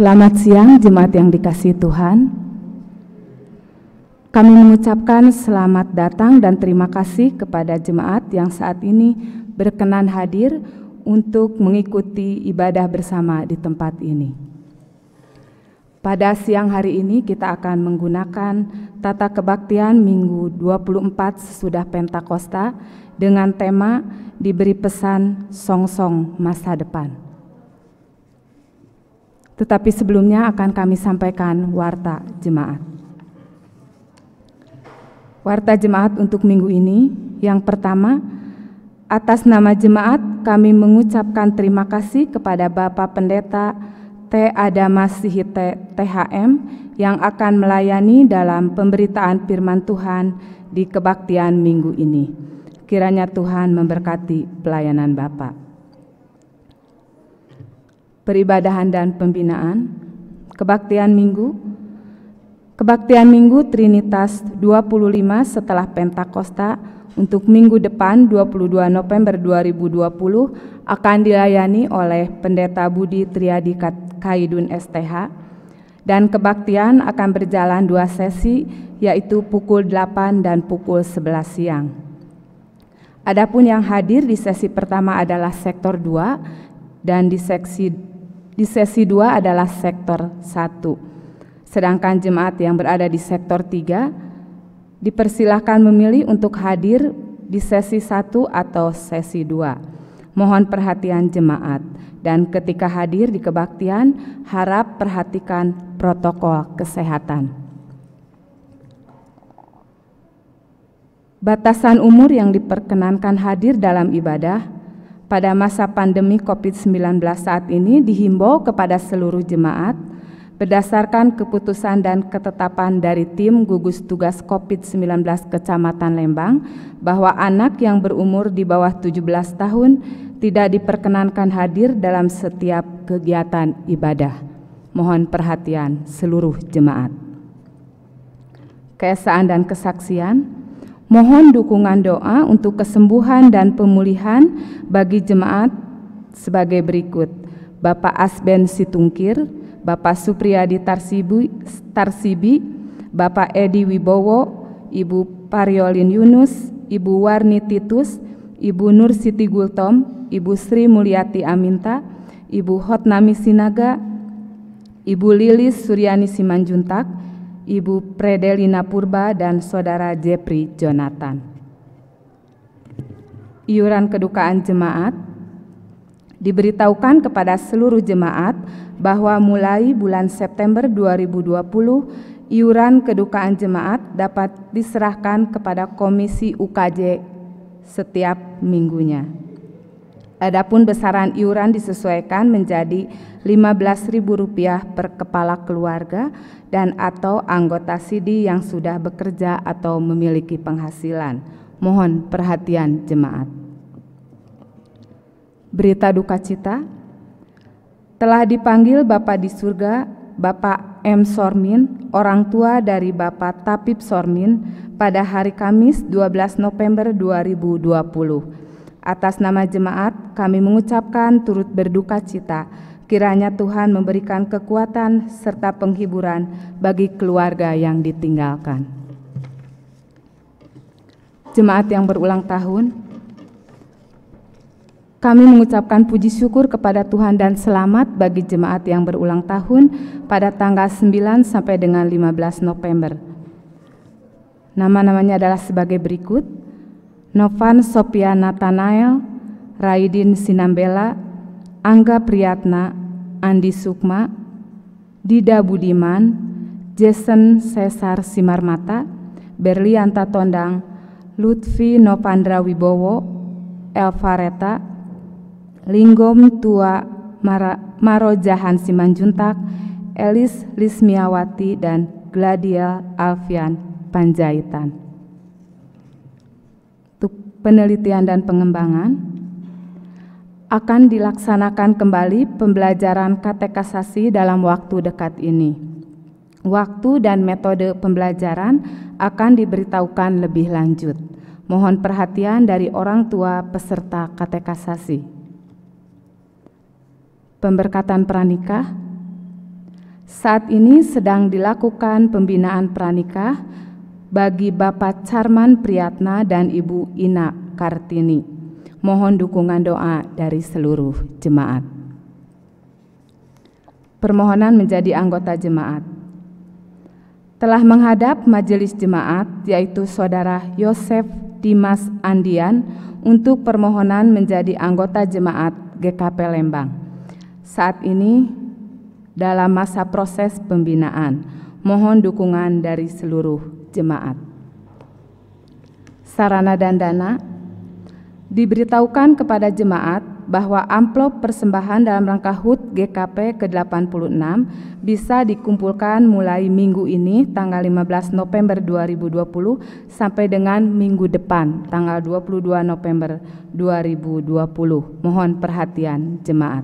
Selamat siang jemaat yang dikasihi Tuhan. Kami mengucapkan selamat datang dan terima kasih kepada jemaat yang saat ini berkenan hadir untuk mengikuti ibadah bersama di tempat ini. Pada siang hari ini kita akan menggunakan tata kebaktian Minggu 24 sesudah Pentakosta dengan tema diberi pesan song-song masa depan. Tetapi sebelumnya akan kami sampaikan warta jemaat. Warta jemaat untuk minggu ini, yang pertama, atas nama jemaat kami mengucapkan terima kasih kepada Bapak Pendeta T. Adama Sihite THM yang akan melayani dalam pemberitaan firman Tuhan di kebaktian minggu ini. Kiranya Tuhan memberkati pelayanan Bapak. Peribadahan dan pembinaan, kebaktian minggu Trinitas 25 setelah Pentakosta untuk minggu depan 22 November 2020 akan dilayani oleh Pendeta Budi Triadi Kaidun STH, dan kebaktian akan berjalan 2 sesi, yaitu pukul 8 dan pukul 11 siang. Adapun yang hadir di sesi pertama adalah sektor 2 dan di sesi 2 adalah sektor 1. Sedangkan jemaat yang berada di sektor 3 dipersilahkan memilih untuk hadir di sesi 1 atau sesi 2. Mohon perhatian jemaat, dan ketika hadir di kebaktian harap perhatikan protokol kesehatan. Batasan umur yang diperkenankan hadir dalam ibadah pada masa pandemi COVID-19 saat ini dihimbau kepada seluruh jemaat berdasarkan keputusan dan ketetapan dari tim gugus tugas COVID-19 Kecamatan Lembang bahwa anak yang berumur di bawah 17 tahun tidak diperkenankan hadir dalam setiap kegiatan ibadah. Mohon perhatian seluruh jemaat. Keesaan dan kesaksian. Mohon dukungan doa untuk kesembuhan dan pemulihan bagi jemaat sebagai berikut: Bapak Asben Situngkir, Bapak Supriyadi Tarsibi, Bapak Edi Wibowo, Ibu Pariolin Yunus, Ibu Warni Titus, Ibu Nur Siti Gultom, Ibu Sri Mulyati Aminta, Ibu Hotnami Sinaga, Ibu Lilis Suryani Simanjuntak, Ibu Predelina Purba, dan Saudara Jepri Jonathan. Iuran kedukaan jemaat. Diberitahukan kepada seluruh jemaat bahwa mulai bulan September 2020, iuran kedukaan jemaat dapat diserahkan kepada Komisi UKJ setiap minggunya. Adapun besaran iuran disesuaikan menjadi Rp15.000 per kepala keluarga dan atau anggota SIDI yang sudah bekerja atau memiliki penghasilan. Mohon perhatian jemaat. Berita duka cita, telah dipanggil Bapa di surga, Bapak M. Sormin, orang tua dari Bapak Tapip Sormin, pada hari Kamis 12 November 2020. Atas nama jemaat, kami mengucapkan turut berduka cita. Kiranya Tuhan memberikan kekuatan serta penghiburan bagi keluarga yang ditinggalkan. Jemaat yang berulang tahun, kami mengucapkan puji syukur kepada Tuhan dan selamat bagi jemaat yang berulang tahun pada tanggal 9 sampai dengan 15 November. Nama-namanya adalah sebagai berikut: Novan Sophia Nathanael, Raidin Sinambela, Angga Priyatna, Andi Sukma, Dida Budiman, Jason Cesar Simarmata, Berlianta Tondang, Lutfi Novandra Wibowo, Elvareta, Linggom Tua Marojahan Simanjuntak, Elis Lismiawati, dan Gladiel Alfian Panjaitan. Untuk penelitian dan pengembangan, akan dilaksanakan kembali pembelajaran katekisasi dalam waktu dekat ini. Waktu dan metode pembelajaran akan diberitahukan lebih lanjut. Mohon perhatian dari orang tua peserta katekisasi. Pemberkatan pranikah. Saat ini sedang dilakukan pembinaan pranikah bagi Bapak Carman Priyatna dan Ibu Ina Kartini. Mohon dukungan doa dari seluruh jemaat. Permohonan menjadi anggota jemaat. Telah menghadap majelis jemaat, yaitu Saudara Yosef Dimas Andian, untuk permohonan menjadi anggota jemaat GKP Lembang. Saat ini dalam masa proses pembinaan. Mohon dukungan dari seluruh jemaat. Sarana dan dana. Diberitahukan kepada jemaat bahwa amplop persembahan dalam rangka HUT GKP ke-86 bisa dikumpulkan mulai minggu ini tanggal 15 November 2020 sampai dengan minggu depan tanggal 22 November 2020. Mohon perhatian jemaat.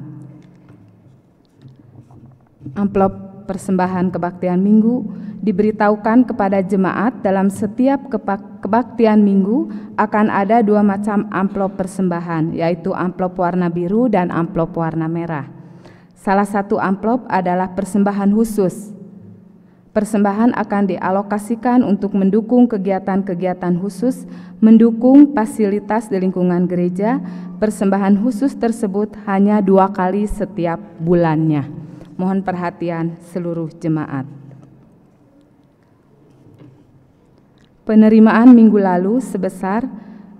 Amplop persembahan kebaktian minggu diberitahukan kepada jemaat dalam setiap kebaktian minggu akan ada 2 macam amplop persembahan, yaitu amplop warna biru dan amplop warna merah. Salah satu amplop adalah persembahan khusus. Persembahan akan dialokasikan untuk mendukung kegiatan-kegiatan khusus, mendukung fasilitas di lingkungan gereja. Persembahan khusus tersebut hanya 2 kali setiap bulannya. Mohon perhatian seluruh jemaat. Penerimaan minggu lalu sebesar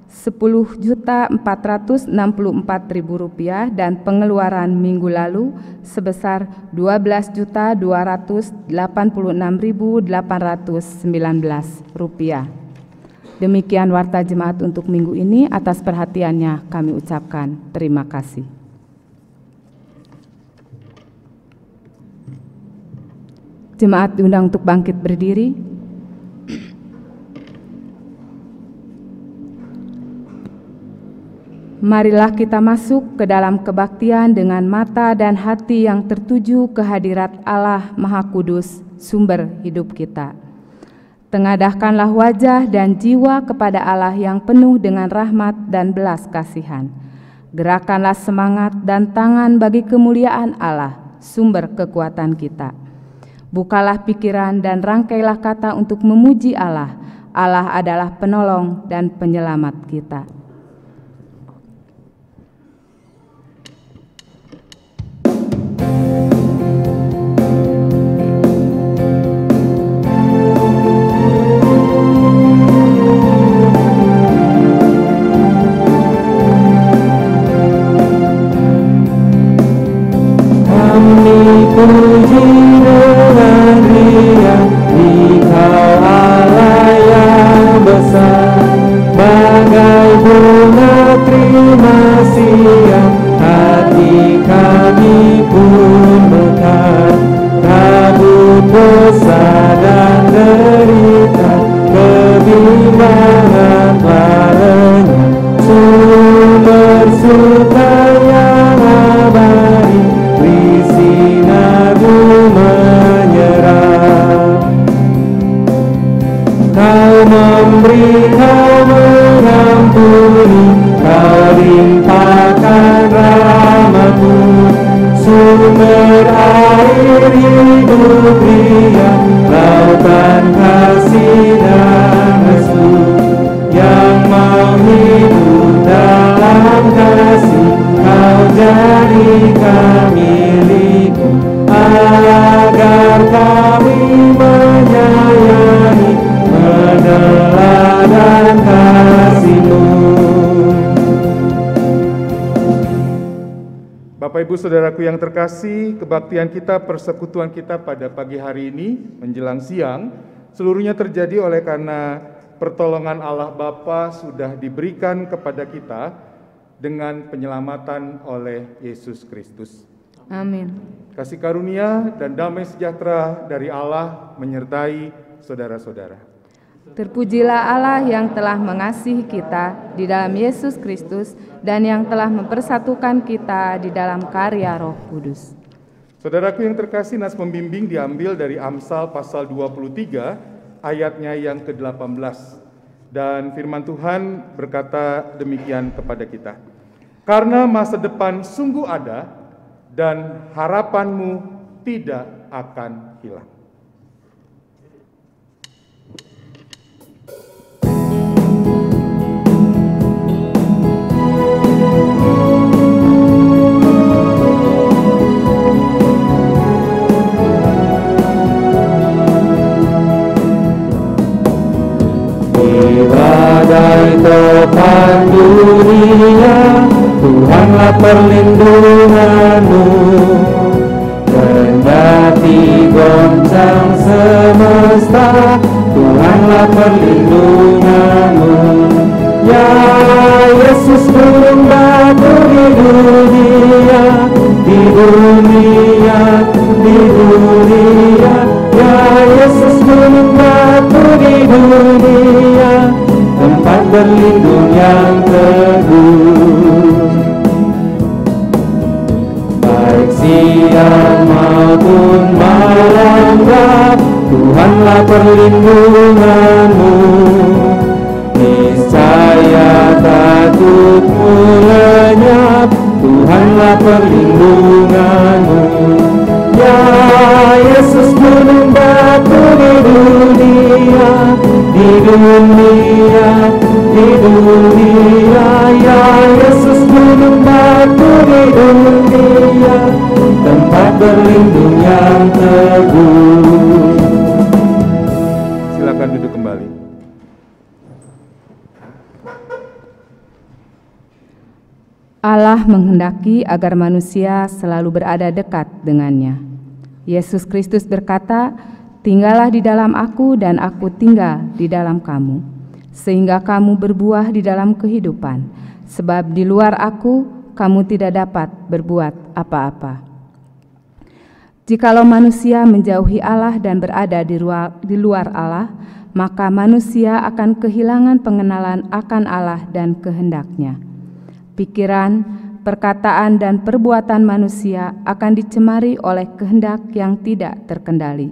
Rp10.464.000 dan pengeluaran minggu lalu sebesar Rp12.286.819. Demikian warta jemaat untuk minggu ini. Atas perhatiannya kami ucapkan terima kasih. Jemaat diundang untuk bangkit berdiri. Marilah kita masuk ke dalam kebaktian dengan mata dan hati yang tertuju ke hadirat Allah Maha Kudus, sumber hidup kita. Tengadahkanlah wajah dan jiwa kepada Allah yang penuh dengan rahmat dan belas kasihan. Gerakanlah semangat dan tangan bagi kemuliaan Allah, sumber kekuatan kita. Bukalah pikiran dan rangkailah kata untuk memuji Allah. Allah adalah penolong dan penyelamat kita. Bapak Ibu Saudaraku yang terkasih, kebaktian kita, persekutuan kita pada pagi hari ini menjelang siang, seluruhnya terjadi oleh karena pertolongan Allah Bapa sudah diberikan kepada kita dengan penyelamatan oleh Yesus Kristus. Amin. Kasih karunia dan damai sejahtera dari Allah menyertai saudara-saudara. Terpujilah Allah yang telah mengasihi kita di dalam Yesus Kristus dan yang telah mempersatukan kita di dalam karya Roh Kudus. Saudaraku yang terkasih, nas pembimbing diambil dari Amsal pasal 23 ayatnya yang ke-18. Dan firman Tuhan berkata demikian kepada kita. Karena masa depan sungguh ada dan harapanmu tidak akan hilang. Badai topan dunia, Tuhanlah perlindunganmu. Kendati goncang semesta, Tuhanlah perlindunganmu. Ya Yesus gunung batu di dunia, di dunia, di dunia. Ya Yesus gunung batu di dunia, tempat berlindung yang teguh. Baik siang maupun malam, Tuhanlah perlindunganmu. Niscaya takutmu lenyap, Tuhanlah perlindunganmu. Ya Yesus gunung batu di dunia, di dunia, di dunia. Ya Yesus gunung batu di dunia, tempat berlindung yang teguh. Silakan duduk kembali. Allah menghendaki agar manusia selalu berada dekat dengannya. Yesus Kristus berkata, "Tinggallah di dalam aku dan aku tinggal di dalam kamu, sehingga kamu berbuah di dalam kehidupan, sebab di luar aku kamu tidak dapat berbuat apa-apa." Jikalau manusia menjauhi Allah dan berada di luar Allah, maka manusia akan kehilangan pengenalan akan Allah dan kehendak-Nya. Pikiran, perkataan, dan perbuatan manusia akan dicemari oleh kehendak yang tidak terkendali,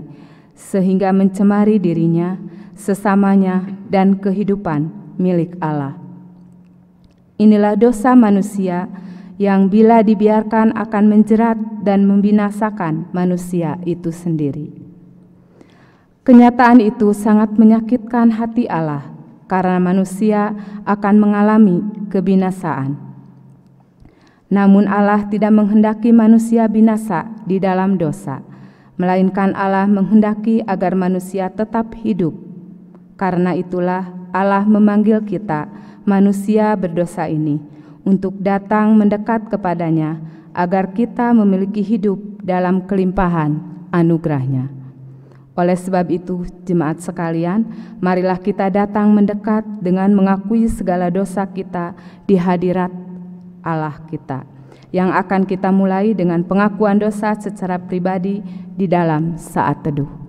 sehingga mencemari dirinya, sesamanya, dan kehidupan milik Allah. Inilah dosa manusia yang bila dibiarkan akan menjerat dan membinasakan manusia itu sendiri. Kenyataan itu sangat menyakitkan hati Allah, karena manusia akan mengalami kebinasaan. Namun Allah tidak menghendaki manusia binasa di dalam dosa, melainkan Allah menghendaki agar manusia tetap hidup. Karena itulah Allah memanggil kita, manusia berdosa ini, untuk datang mendekat kepadanya, agar kita memiliki hidup dalam kelimpahan anugerah-Nya. Oleh sebab itu, jemaat sekalian, marilah kita datang mendekat dengan mengakui segala dosa kita di hadirat Allah kita, yang akan kita mulai dengan pengakuan dosa secara pribadi di dalam saat teduh.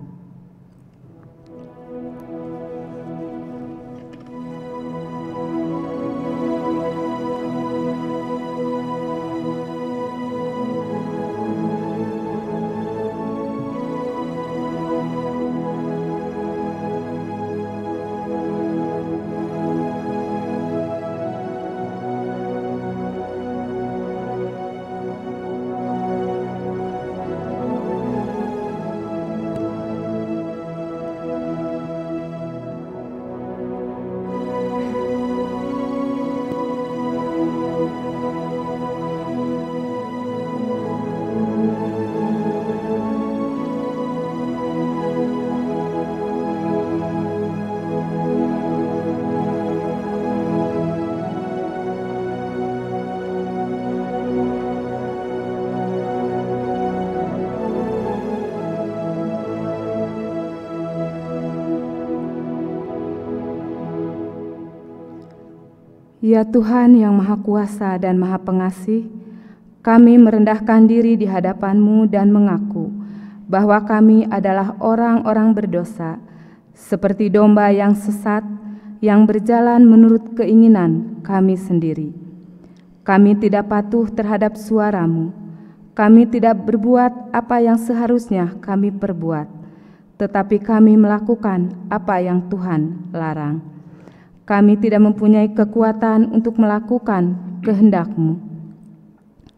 Ya Tuhan yang Maha Kuasa dan Maha Pengasih, kami merendahkan diri di hadapan-Mu dan mengaku bahwa kami adalah orang-orang berdosa, seperti domba yang sesat, yang berjalan menurut keinginan kami sendiri. Kami tidak patuh terhadap suara-Mu, kami tidak berbuat apa yang seharusnya kami perbuat, tetapi kami melakukan apa yang Tuhan larang. Kami tidak mempunyai kekuatan untuk melakukan kehendak-Mu.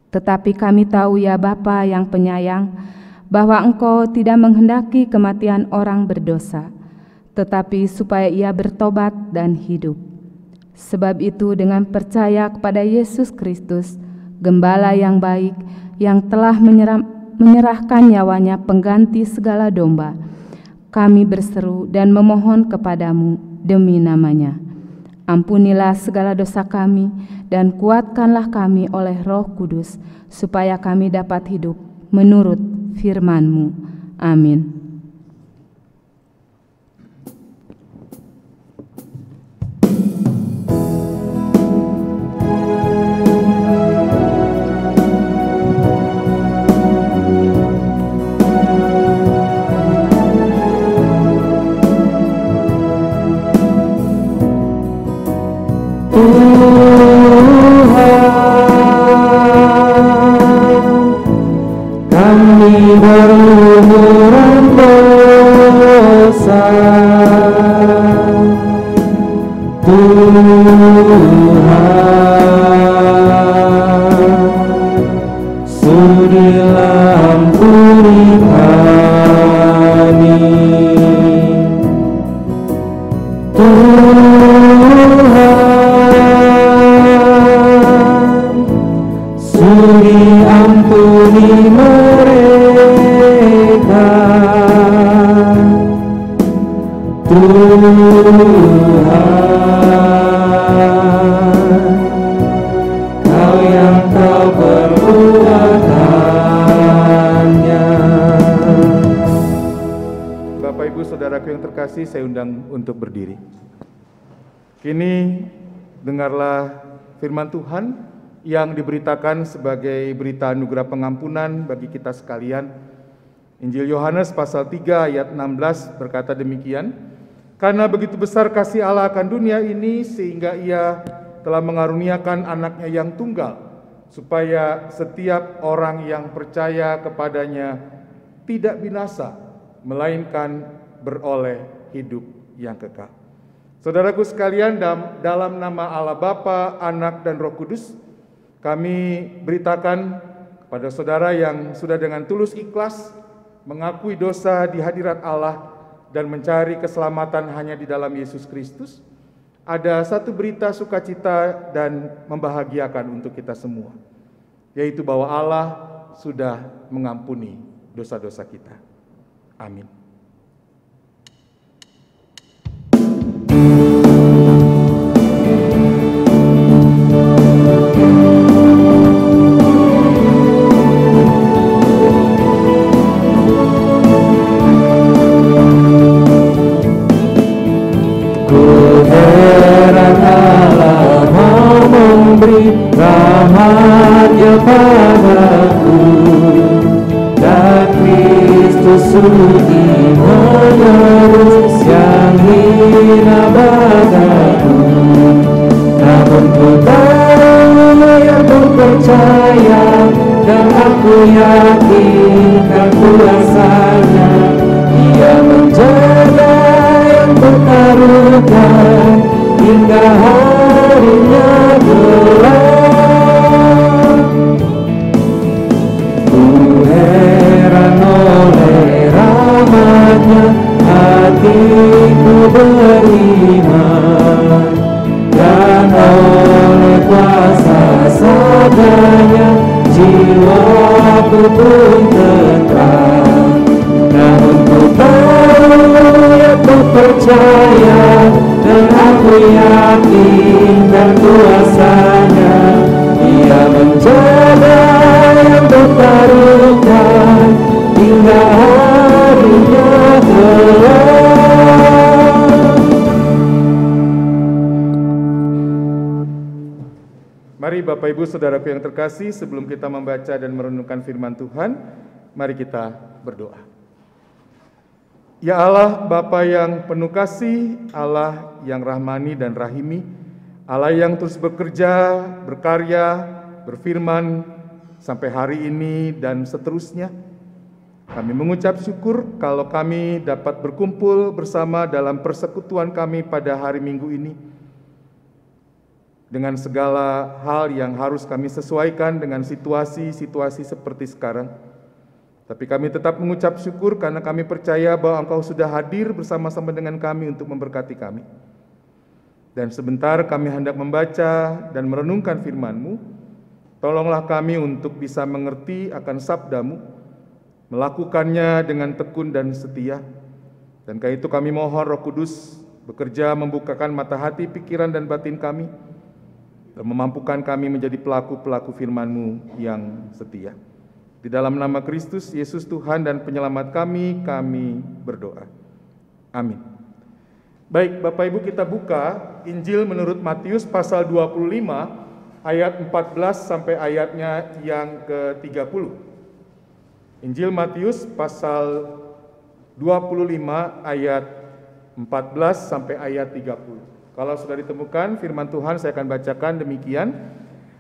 Tetapi kami tahu ya Bapa yang penyayang, bahwa Engkau tidak menghendaki kematian orang berdosa, tetapi supaya ia bertobat dan hidup. Sebab itu dengan percaya kepada Yesus Kristus, Gembala yang baik, yang telah menyerahkan nyawanya pengganti segala domba, kami berseru dan memohon kepadamu demi namanya. Ampunilah segala dosa kami dan kuatkanlah kami oleh Roh Kudus, supaya kami dapat hidup menurut firman-Mu. Amin. Kami berlumuran dosa, Tuhan, sudilah ampuni kami, Tuhan, sudi ampuni mereka, Tuhan, Kau yang tahu perbuatannya. Bapak Ibu Saudaraku yang terkasih, saya undang untuk berdiri. Kini dengarlah firman Tuhan yang diberitakan sebagai berita anugerah pengampunan bagi kita sekalian. Injil Yohanes pasal 3 ayat 16 berkata demikian, "Karena begitu besar kasih Allah akan dunia ini, sehingga Ia telah mengaruniakan anaknya yang tunggal, supaya setiap orang yang percaya kepadanya tidak binasa, melainkan beroleh hidup yang kekal." Saudaraku sekalian, dalam nama Allah Bapa, Anak, dan Roh Kudus, kami beritakan kepada saudara yang sudah dengan tulus ikhlas mengakui dosa di hadirat Allah dan mencari keselamatan hanya di dalam Yesus Kristus, ada satu berita sukacita dan membahagiakan untuk kita semua, yaitu bahwa Allah sudah mengampuni dosa-dosa kita. Amin. Rahmat-Nya padaku, dan Kristus sudi menebus yang hina bagiku. Namun ku tahu, ya ku percaya, dan aku yakinkan kuasanya. Ia menjaga yang bertaruhkan hingga harinya gelap. Ku heran oleh rahmat-Nya, hatiku beriman, dan oleh kuasa sabdanya jiwaku pun tenang. Namun ku tahu, ya ku percaya, dan aku yakin dan kuasanya. Ia menjaga yang bertaruhkan hingga harinya gelap. Mari Bapak Ibu Saudaraku yang terkasih, sebelum kita membaca dan merenungkan firman Tuhan, mari kita berdoa. Ya Allah, Bapa yang penuh kasih, Allah yang rahmani dan rahimi, Allah yang terus bekerja, berkarya, berfirman sampai hari ini dan seterusnya. Kami mengucap syukur kalau kami dapat berkumpul bersama dalam persekutuan kami pada hari Minggu ini. Dengan segala hal yang harus kami sesuaikan dengan situasi-situasi seperti sekarang. Tapi kami tetap mengucap syukur karena kami percaya bahwa Engkau sudah hadir bersama-sama dengan kami untuk memberkati kami. Dan sebentar kami hendak membaca dan merenungkan firman-Mu. Tolonglah kami untuk bisa mengerti akan sabda-Mu, melakukannya dengan tekun dan setia. Dan karena itu kami mohon Roh Kudus bekerja membukakan mata hati, pikiran dan batin kami, dan memampukan kami menjadi pelaku-pelaku firman-Mu yang setia. Di dalam nama Kristus Yesus Tuhan dan Penyelamat kami berdoa. Amin. Baik, Bapak Ibu, kita buka Injil menurut Matius pasal 25 ayat 14 sampai ayatnya yang ke-30. Injil Matius pasal 25 ayat 14 sampai ayat 30. Kalau sudah ditemukan firman Tuhan, saya akan bacakan demikian.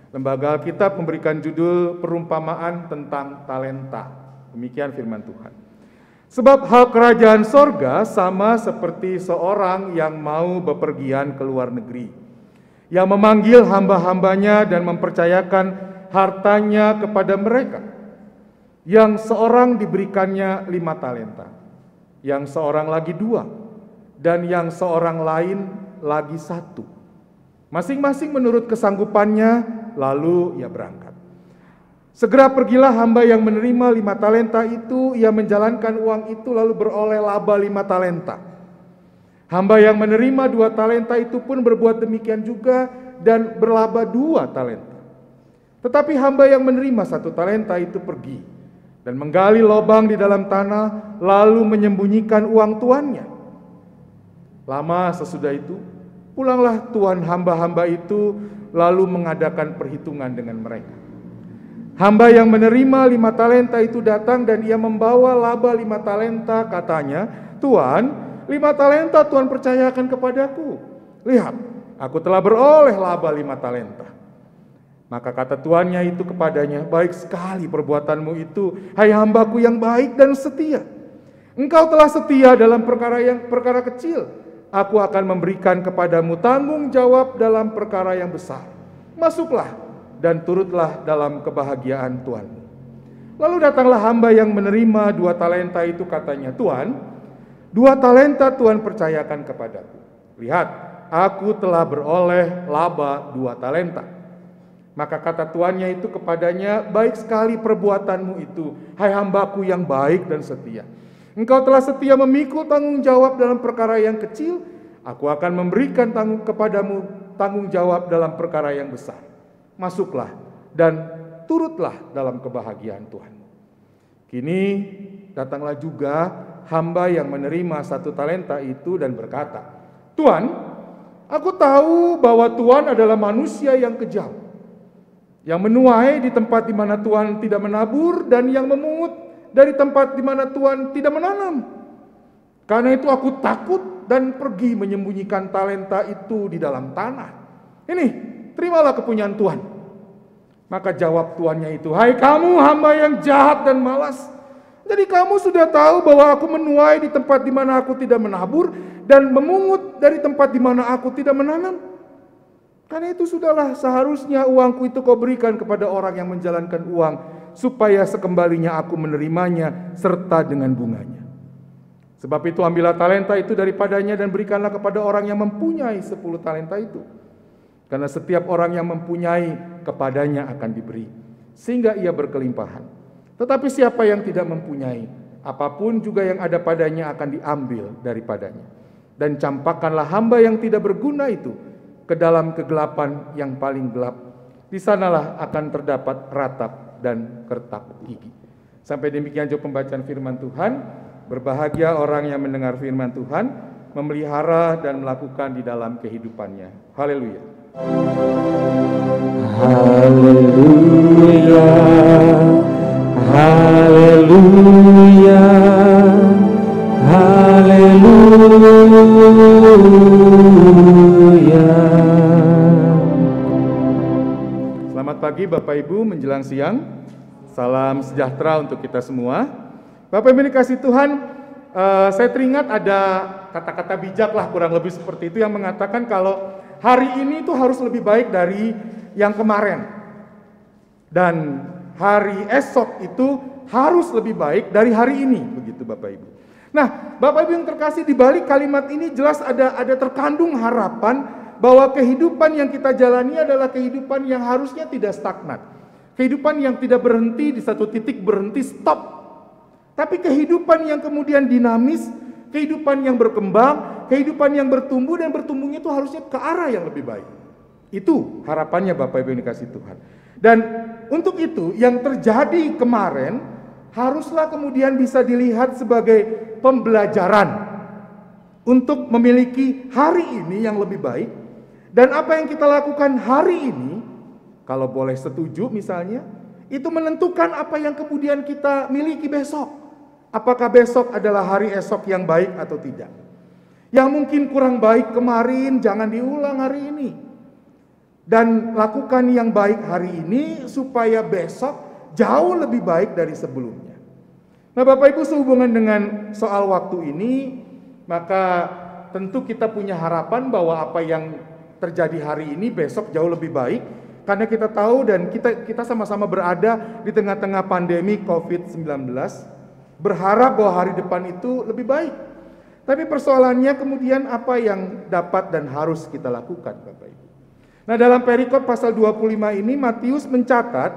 Lembaga Alkitab memberikan judul perumpamaan tentang talenta. Demikian firman Tuhan. Sebab hal kerajaan sorga sama seperti seorang yang mau bepergian ke luar negeri, yang memanggil hamba-hambanya dan mempercayakan hartanya kepada mereka. Yang seorang diberikannya 5 talenta, yang seorang lagi 2, dan yang seorang lain lagi 1. Masing-masing menurut kesanggupannya, lalu ia berangkat. Segera pergilah hamba yang menerima 5 talenta itu, ia menjalankan uang itu lalu beroleh laba 5 talenta. Hamba yang menerima 2 talenta itu pun berbuat demikian juga dan berlaba 2 talenta. Tetapi hamba yang menerima 1 talenta itu pergi dan menggali lubang di dalam tanah, lalu menyembunyikan uang tuannya. Lama sesudah itu, pulanglah tuan hamba-hamba itu, lalu mengadakan perhitungan dengan mereka. Hamba yang menerima 5 talenta itu datang dan ia membawa laba 5 talenta, katanya, "Tuan, 5 talenta Tuhan percayakan kepadaku. Lihat, aku telah beroleh laba 5 talenta." Maka kata tuannya itu kepadanya, "Baik sekali perbuatanmu itu, hai hambaku yang baik dan setia. Engkau telah setia dalam perkara kecil. Aku akan memberikan kepadamu tanggung jawab dalam perkara yang besar. Masuklah dan turutlah dalam kebahagiaan Tuanmu." Lalu datanglah hamba yang menerima 2 talenta itu, katanya, "Tuan, 2 talenta Tuhan percayakan kepadaku. Lihat, aku telah beroleh laba 2 talenta. Maka kata tuannya itu kepadanya, "Baik sekali perbuatanmu itu, hai hambaku yang baik dan setia. Engkau telah setia memikul tanggung jawab dalam perkara yang kecil, aku akan memberikan kepadamu tanggung jawab dalam perkara yang besar. Masuklah dan turutlah dalam kebahagiaan Tuhanmu." Kini datanglah juga hamba yang menerima 1 talenta itu dan berkata, "Tuan, aku tahu bahwa Tuhan adalah manusia yang kejam, yang menuai di tempat di mana Tuhan tidak menabur dan yang memungut dari tempat di mana Tuhan tidak menanam. Karena itu aku takut dan pergi menyembunyikan talenta itu di dalam tanah. Ini, terimalah kepunyaan Tuhan." Maka jawab tuannya itu, "Hai kamu hamba yang jahat dan malas. Jadi kamu sudah tahu bahwa aku menuai di tempat di mana aku tidak menabur dan memungut dari tempat di mana aku tidak menanam. Karena itu sudahlah seharusnya uangku itu kau berikan kepada orang yang menjalankan uang, supaya sekembalinya aku menerimanya serta dengan bunganya. Sebab itu ambillah talenta itu daripadanya dan berikanlah kepada orang yang mempunyai 10 talenta itu. Karena setiap orang yang mempunyai, kepadanya akan diberi, sehingga ia berkelimpahan. Tetapi siapa yang tidak mempunyai, apapun juga yang ada padanya akan diambil daripadanya. Dan campakkanlah hamba yang tidak berguna itu ke dalam kegelapan yang paling gelap. Di sanalah akan terdapat ratap dan kertak gigi." Sampai demikian jauh pembacaan firman Tuhan. Berbahagia orang yang mendengar firman Tuhan, memelihara dan melakukan di dalam kehidupannya. Haleluya. Haleluya, haleluya, haleluya. Selamat pagi Bapak Ibu menjelang siang. Salam sejahtera untuk kita semua. Bapak Ibu dikasih Tuhan, saya teringat ada kata-kata bijak lah kurang lebih seperti itu yang mengatakan kalau hari ini itu harus lebih baik dari yang kemarin. Dan hari esok itu harus lebih baik dari hari ini, begitu Bapak Ibu. Nah, Bapak Ibu yang terkasih, di balik kalimat ini jelas ada terkandung harapan bahwa kehidupan yang kita jalani adalah kehidupan yang harusnya tidak stagnan. Kehidupan yang tidak berhenti di satu titik, berhenti stop. Tapi kehidupan yang kemudian dinamis, kehidupan yang berkembang, kehidupan yang bertumbuh, dan bertumbuhnya itu harusnya ke arah yang lebih baik. Itu harapannya Bapak Ibu yang dikasih Tuhan. Dan untuk itu yang terjadi kemarin haruslah kemudian bisa dilihat sebagai pembelajaran untuk memiliki hari ini yang lebih baik. Dan apa yang kita lakukan hari ini, kalau boleh setuju misalnya, itu menentukan apa yang kemudian kita miliki besok. Apakah besok adalah hari esok yang baik atau tidak. Yang mungkin kurang baik kemarin, jangan diulang hari ini. Dan lakukan yang baik hari ini supaya besok jauh lebih baik dari sebelumnya. Nah Bapak Ibu, sehubungan dengan soal waktu ini, maka tentu kita punya harapan bahwa apa yang terjadi hari ini besok jauh lebih baik. Karena kita tahu dan kita sama-sama berada di tengah-tengah pandemi COVID-19. Berharap bahwa hari depan itu lebih baik. Tapi persoalannya kemudian apa yang dapat dan harus kita lakukan Bapak Ibu. Nah dalam perikop pasal 25 ini Matius mencatat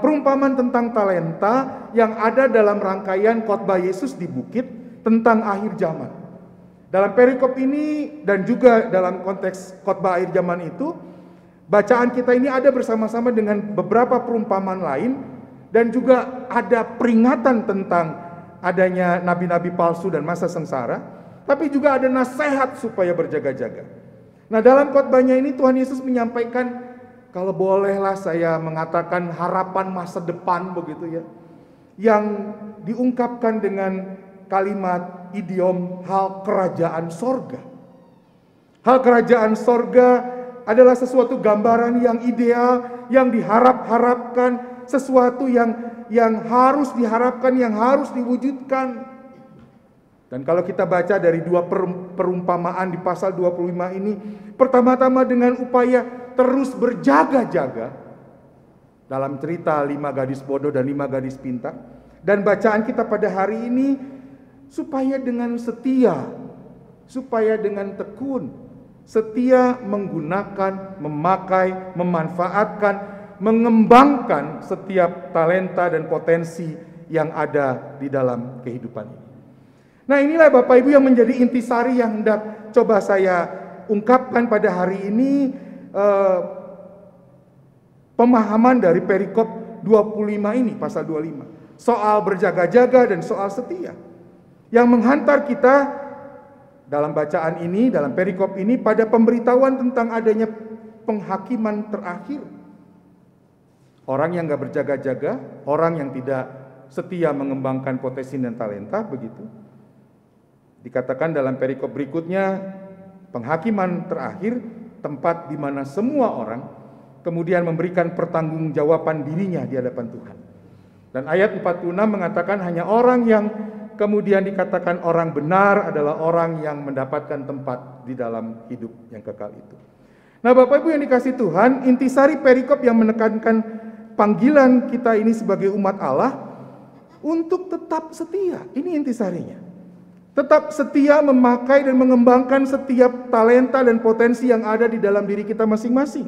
perumpamaan tentang talenta yang ada dalam rangkaian khotbah Yesus di bukit tentang akhir zaman. Dalam perikop ini dan juga dalam konteks khotbah akhir zaman itu, bacaan kita ini ada bersama-sama dengan beberapa perumpamaan lain dan juga ada peringatan tentang adanya nabi-nabi palsu dan masa sengsara, tapi juga ada nasihat supaya berjaga-jaga. Nah dalam khotbahnya ini Tuhan Yesus menyampaikan, kalau bolehlah saya mengatakan harapan masa depan begitu ya, yang diungkapkan dengan kalimat idiom hal kerajaan sorga. Hal kerajaan sorga adalah sesuatu gambaran yang ideal, yang diharap-harapkan, sesuatu yang harus diharapkan, yang harus diwujudkan. Dan kalau kita baca dari dua perumpamaan di pasal 25 ini, pertama-tama dengan upaya terus berjaga-jaga dalam cerita 5 gadis bodoh dan 5 gadis pintar. Dan bacaan kita pada hari ini, supaya dengan setia, supaya dengan tekun, setia menggunakan, memakai, memanfaatkan, mengembangkan setiap talenta dan potensi yang ada di dalam kehidupan ini. Nah inilah Bapak Ibu yang menjadi intisari yang hendak coba saya ungkapkan pada hari ini, pemahaman dari perikop 25 ini, pasal 25. Soal berjaga-jaga dan soal setia. Yang menghantar kita dalam bacaan ini, dalam perikop ini pada pemberitahuan tentang adanya penghakiman terakhir. Orang yang gak berjaga-jaga, orang yang tidak setia mengembangkan potensi dan talenta, begitu. Dikatakan dalam perikop berikutnya, penghakiman terakhir, tempat di mana semua orang kemudian memberikan pertanggungjawaban dirinya di hadapan Tuhan. Dan ayat 46 mengatakan hanya orang yang kemudian dikatakan orang benar adalah orang yang mendapatkan tempat di dalam hidup yang kekal itu. Nah Bapak Ibu yang dikasih Tuhan, intisari perikop yang menekankan panggilan kita ini sebagai umat Allah untuk tetap setia. Ini intisarinya. Tetap setia memakai dan mengembangkan setiap talenta dan potensi yang ada di dalam diri kita masing-masing.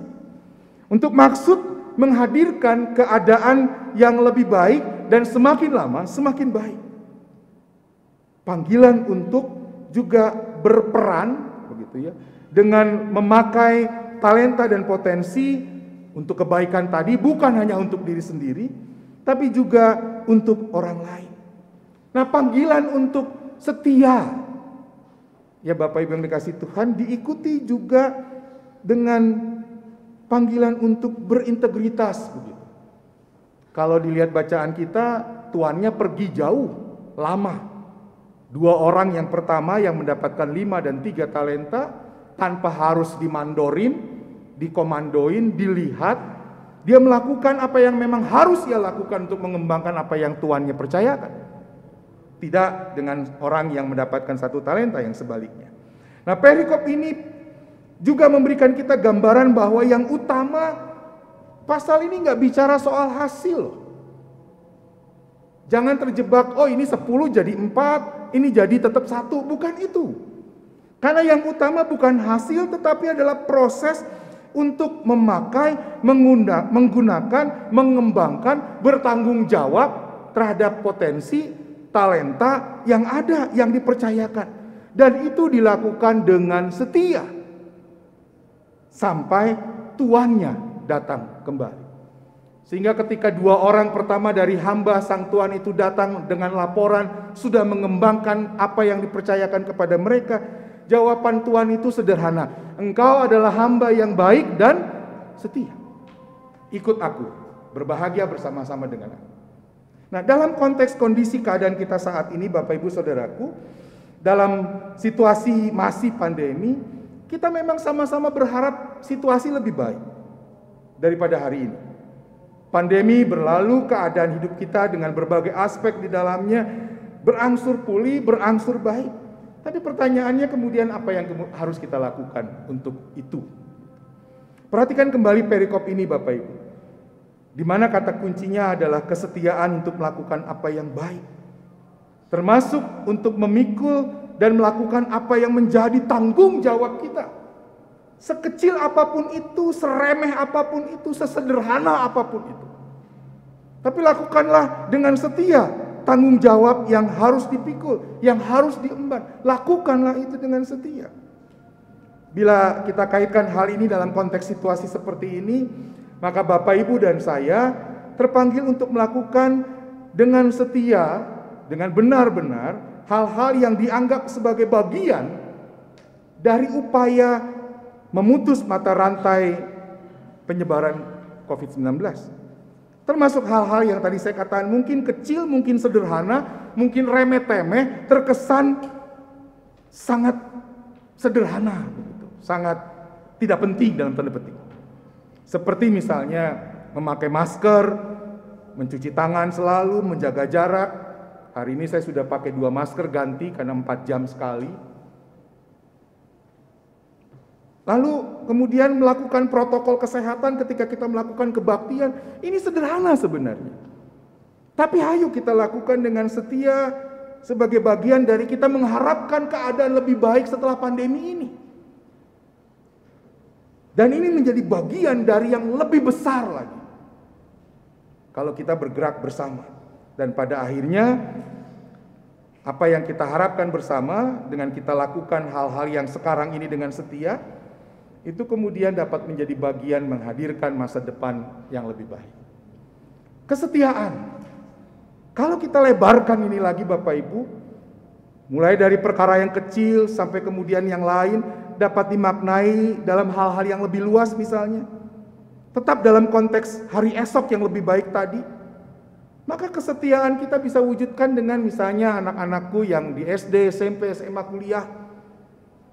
Untuk maksud menghadirkan keadaan yang lebih baik dan semakin lama semakin baik. Panggilan untuk juga berperan begitu ya, dengan memakai talenta dan potensi untuk kebaikan tadi, bukan hanya untuk diri sendiri, tapi juga untuk orang lain. Nah panggilan untuk setia, ya Bapak Ibu yang dikasih Tuhan, diikuti juga dengan panggilan untuk berintegritas begitu. Kalau dilihat bacaan kita, tuannya pergi jauh, lama. 2 orang yang pertama yang mendapatkan 5 dan 3 talenta tanpa harus dimandorin, dikomandoin, dilihat, dia melakukan apa yang memang harus ia lakukan untuk mengembangkan apa yang tuannya percayakan. Tidak dengan orang yang mendapatkan 1 talenta yang sebaliknya. Nah perikop ini juga memberikan kita gambaran bahwa yang utama pasal ini nggak bicara soal hasil. Jangan terjebak, oh ini 10 jadi 4, ini jadi tetap 1. Bukan itu. Karena yang utama bukan hasil, tetapi adalah proses untuk memakai, menggunakan, mengembangkan, bertanggung jawab terhadap potensi, talenta yang ada, yang dipercayakan. Dan itu dilakukan dengan setia. Sampai tuannya datang kembali. Sehingga ketika 2 orang pertama dari hamba sang tuan itu datang dengan laporan sudah mengembangkan apa yang dipercayakan kepada mereka, jawaban tuan itu sederhana. Engkau adalah hamba yang baik dan setia. Ikut aku, berbahagia bersama-sama dengan aku. Nah, dalam konteks kondisi keadaan kita saat ini, Bapak Ibu Saudaraku, dalam situasi masih pandemi, kita memang sama-sama berharap situasi lebih baik daripada hari ini. Pandemi berlalu, keadaan hidup kita dengan berbagai aspek di dalamnya berangsur pulih, berangsur baik. Tapi pertanyaannya kemudian apa yang harus kita lakukan untuk itu? Perhatikan kembali perikop ini Bapak Ibu. Di mana kata kuncinya adalah kesetiaan untuk melakukan apa yang baik. Termasuk untuk memikul dan melakukan apa yang menjadi tanggung jawab kita. Sekecil apapun itu, seremeh apapun itu, sesederhana apapun itu. Tapi lakukanlah dengan setia tanggung jawab yang harus dipikul, yang harus diemban. Lakukanlah itu dengan setia. Bila kita kaitkan hal ini dalam konteks situasi seperti ini, maka Bapak Ibu dan saya terpanggil untuk melakukan dengan setia, dengan benar-benar hal-hal yang dianggap sebagai bagian dari upaya memutus mata rantai penyebaran COVID-19. Termasuk hal-hal yang tadi saya katakan mungkin kecil, mungkin sederhana, mungkin remeh-temeh, terkesan sangat sederhana, sangat tidak penting dalam tanda petik. Seperti misalnya memakai masker, mencuci tangan selalu, menjaga jarak. Hari ini saya sudah pakai 2 masker ganti karena 4 jam sekali. Lalu kemudian melakukan protokol kesehatan ketika kita melakukan kebaktian. Ini sederhana sebenarnya. Tapi ayo kita lakukan dengan setia sebagai bagian dari kita mengharapkan keadaan lebih baik setelah pandemi ini. Dan ini menjadi bagian dari yang lebih besar lagi. Kalau kita bergerak bersama. Dan pada akhirnya apa yang kita harapkan bersama dengan kita lakukan hal-hal yang sekarang ini dengan setia, itu kemudian dapat menjadi bagian menghadirkan masa depan yang lebih baik. Kesetiaan. Kalau kita lebarkan ini lagi Bapak Ibu, mulai dari perkara yang kecil sampai kemudian yang lain dapat dimaknai dalam hal-hal yang lebih luas misalnya. Tetap dalam konteks hari esok yang lebih baik tadi. Maka kesetiaan kita bisa wujudkan dengan misalnya anak-anakku yang di SD, SMP, SMA, kuliah.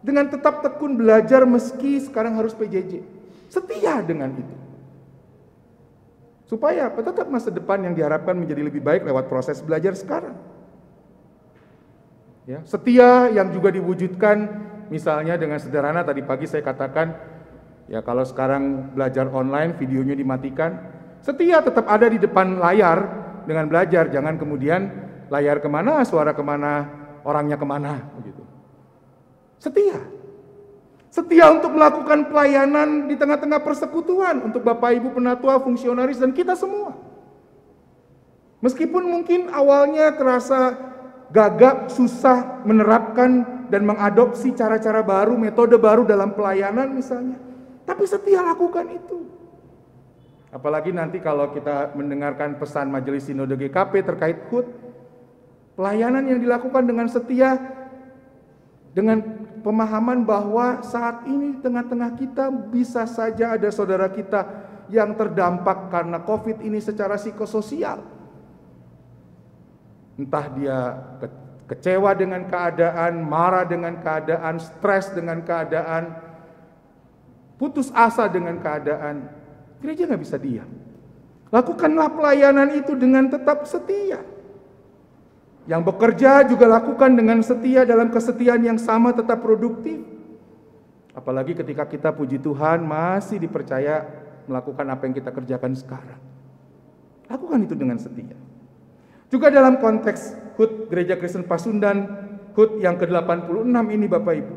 Dengan tetap tekun belajar meski sekarang harus PJJ. Setia dengan itu. Supaya tetap masa depan yang diharapkan menjadi lebih baik lewat proses belajar sekarang. Ya, setia yang juga diwujudkan misalnya dengan sederhana tadi pagi saya katakan, ya kalau sekarang belajar online videonya dimatikan, setia tetap ada di depan layar dengan belajar. Jangan kemudian layar kemana, suara kemana, orangnya kemana begitu. Setia. Setia untuk melakukan pelayanan di tengah-tengah persekutuan untuk Bapak Ibu penatua, fungsionaris, dan kita semua. Meskipun mungkin awalnya terasa gagap, susah menerapkan dan mengadopsi cara-cara baru, metode baru dalam pelayanan misalnya. Tapi setia lakukan itu. Apalagi nanti kalau kita mendengarkan pesan Majelis Sinode GKP terkait HUT, pelayanan yang dilakukan dengan setia, dengan pemahaman bahwa saat ini di tengah-tengah kita bisa saja ada saudara kita yang terdampak karena COVID ini secara psikososial. Entah dia kecewa dengan keadaan, marah dengan keadaan, stres dengan keadaan, putus asa dengan keadaan. Gereja nggak bisa diam. Lakukanlah pelayanan itu dengan tetap setia. Yang bekerja juga lakukan dengan setia dalam kesetiaan yang sama tetap produktif. Apalagi ketika kita puji Tuhan masih dipercaya melakukan apa yang kita kerjakan sekarang. Lakukan itu dengan setia. Juga dalam konteks HUT Gereja Kristen Pasundan, HUT yang ke-86 ini Bapak Ibu,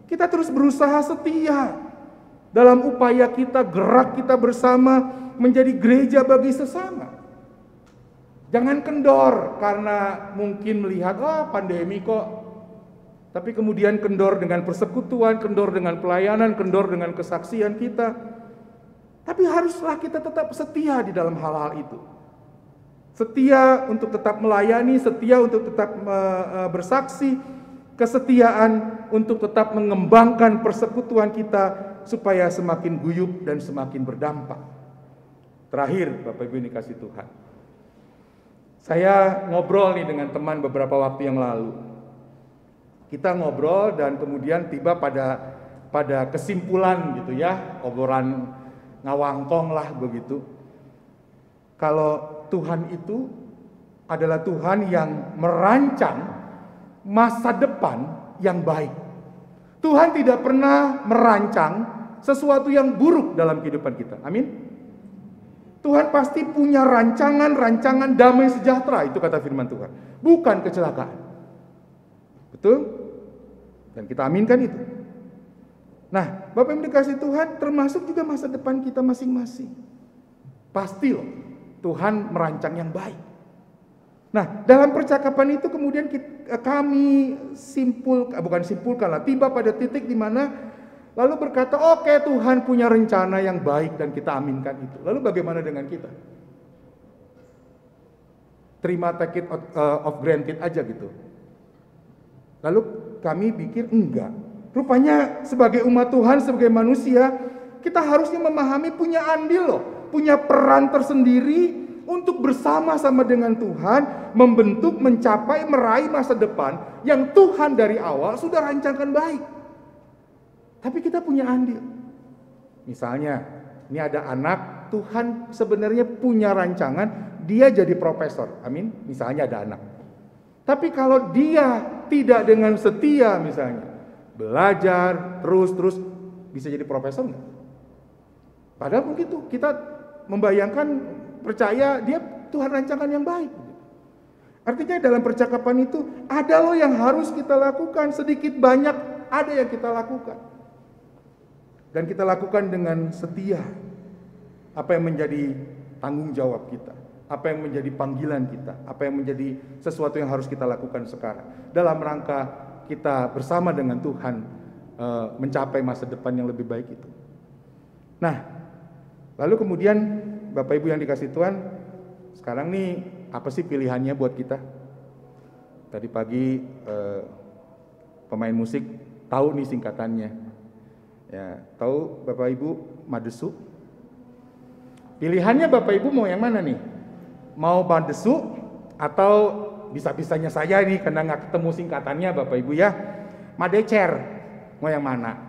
kita terus berusaha setia dalam upaya kita, gerak kita bersama menjadi gereja bagi sesama. Jangan kendor karena mungkin melihat, pandemi kok. Tapi kemudian kendor dengan persekutuan, kendor dengan pelayanan, kendor dengan kesaksian kita. Tapi haruslah kita tetap setia di dalam hal-hal itu. Setia untuk tetap melayani, setia untuk tetap bersaksi, kesetiaan untuk tetap mengembangkan persekutuan kita supaya semakin guyup dan semakin berdampak. Terakhir, Bapak Ibu yang dikasihi Tuhan, saya ngobrol nih dengan teman beberapa waktu yang lalu. Kita ngobrol dan kemudian tiba pada kesimpulan gitu ya, obrolan ngawangkong lah begitu. Kalau Tuhan itu adalah Tuhan yang merancang masa depan yang baik. Tuhan tidak pernah merancang sesuatu yang buruk dalam kehidupan kita. Amin. Tuhan pasti punya rancangan damai sejahtera, itu kata firman Tuhan, bukan kecelakaan. Betul? Dan kita aminkan itu. Nah, Bapak Ibu dikasih Tuhan, termasuk juga masa depan kita masing-masing. Pasti loh, Tuhan merancang yang baik. Nah, dalam percakapan itu kemudian kami simpulkan, tiba pada titik di mana lalu berkata, oke, Tuhan punya rencana yang baik dan kita aminkan itu. Lalu bagaimana dengan kita? Terima, take it of granted aja gitu. Lalu kami pikir enggak. Rupanya sebagai umat Tuhan, sebagai manusia, kita harusnya memahami punya andil loh, punya peran tersendiri untuk bersama-sama dengan Tuhan membentuk, mencapai, meraih masa depan yang Tuhan dari awal sudah rancangkan baik. Tapi kita punya andil. Misalnya, ini ada anak, Tuhan sebenarnya punya rancangan, dia jadi profesor. Amin. Misalnya ada anak. Tapi kalau dia tidak dengan setia misalnya, belajar terus bisa jadi profesor nggak? Padahal begitu, kita membayangkan, percaya dia Tuhan rancangan yang baik. Artinya dalam percakapan itu ada loh yang harus kita lakukan, sedikit banyak ada yang kita lakukan. Dan kita lakukan dengan setia. Apa yang menjadi tanggung jawab kita, apa yang menjadi panggilan kita, apa yang menjadi sesuatu yang harus kita lakukan sekarang. Dalam rangka kita bersama dengan Tuhan mencapai masa depan yang lebih baik itu. Nah, lalu kemudian Bapak Ibu yang dikasih Tuhan, sekarang nih apa sih pilihannya buat kita? Tadi pagi pemain musik tahu nih singkatannya. Ya, tahu Bapak Ibu Madesu? Pilihannya Bapak Ibu mau yang mana nih? Mau Madesu atau bisa-bisanya saya nih karena nggak ketemu singkatannya Bapak Ibu ya, Madecer? Mau yang mana?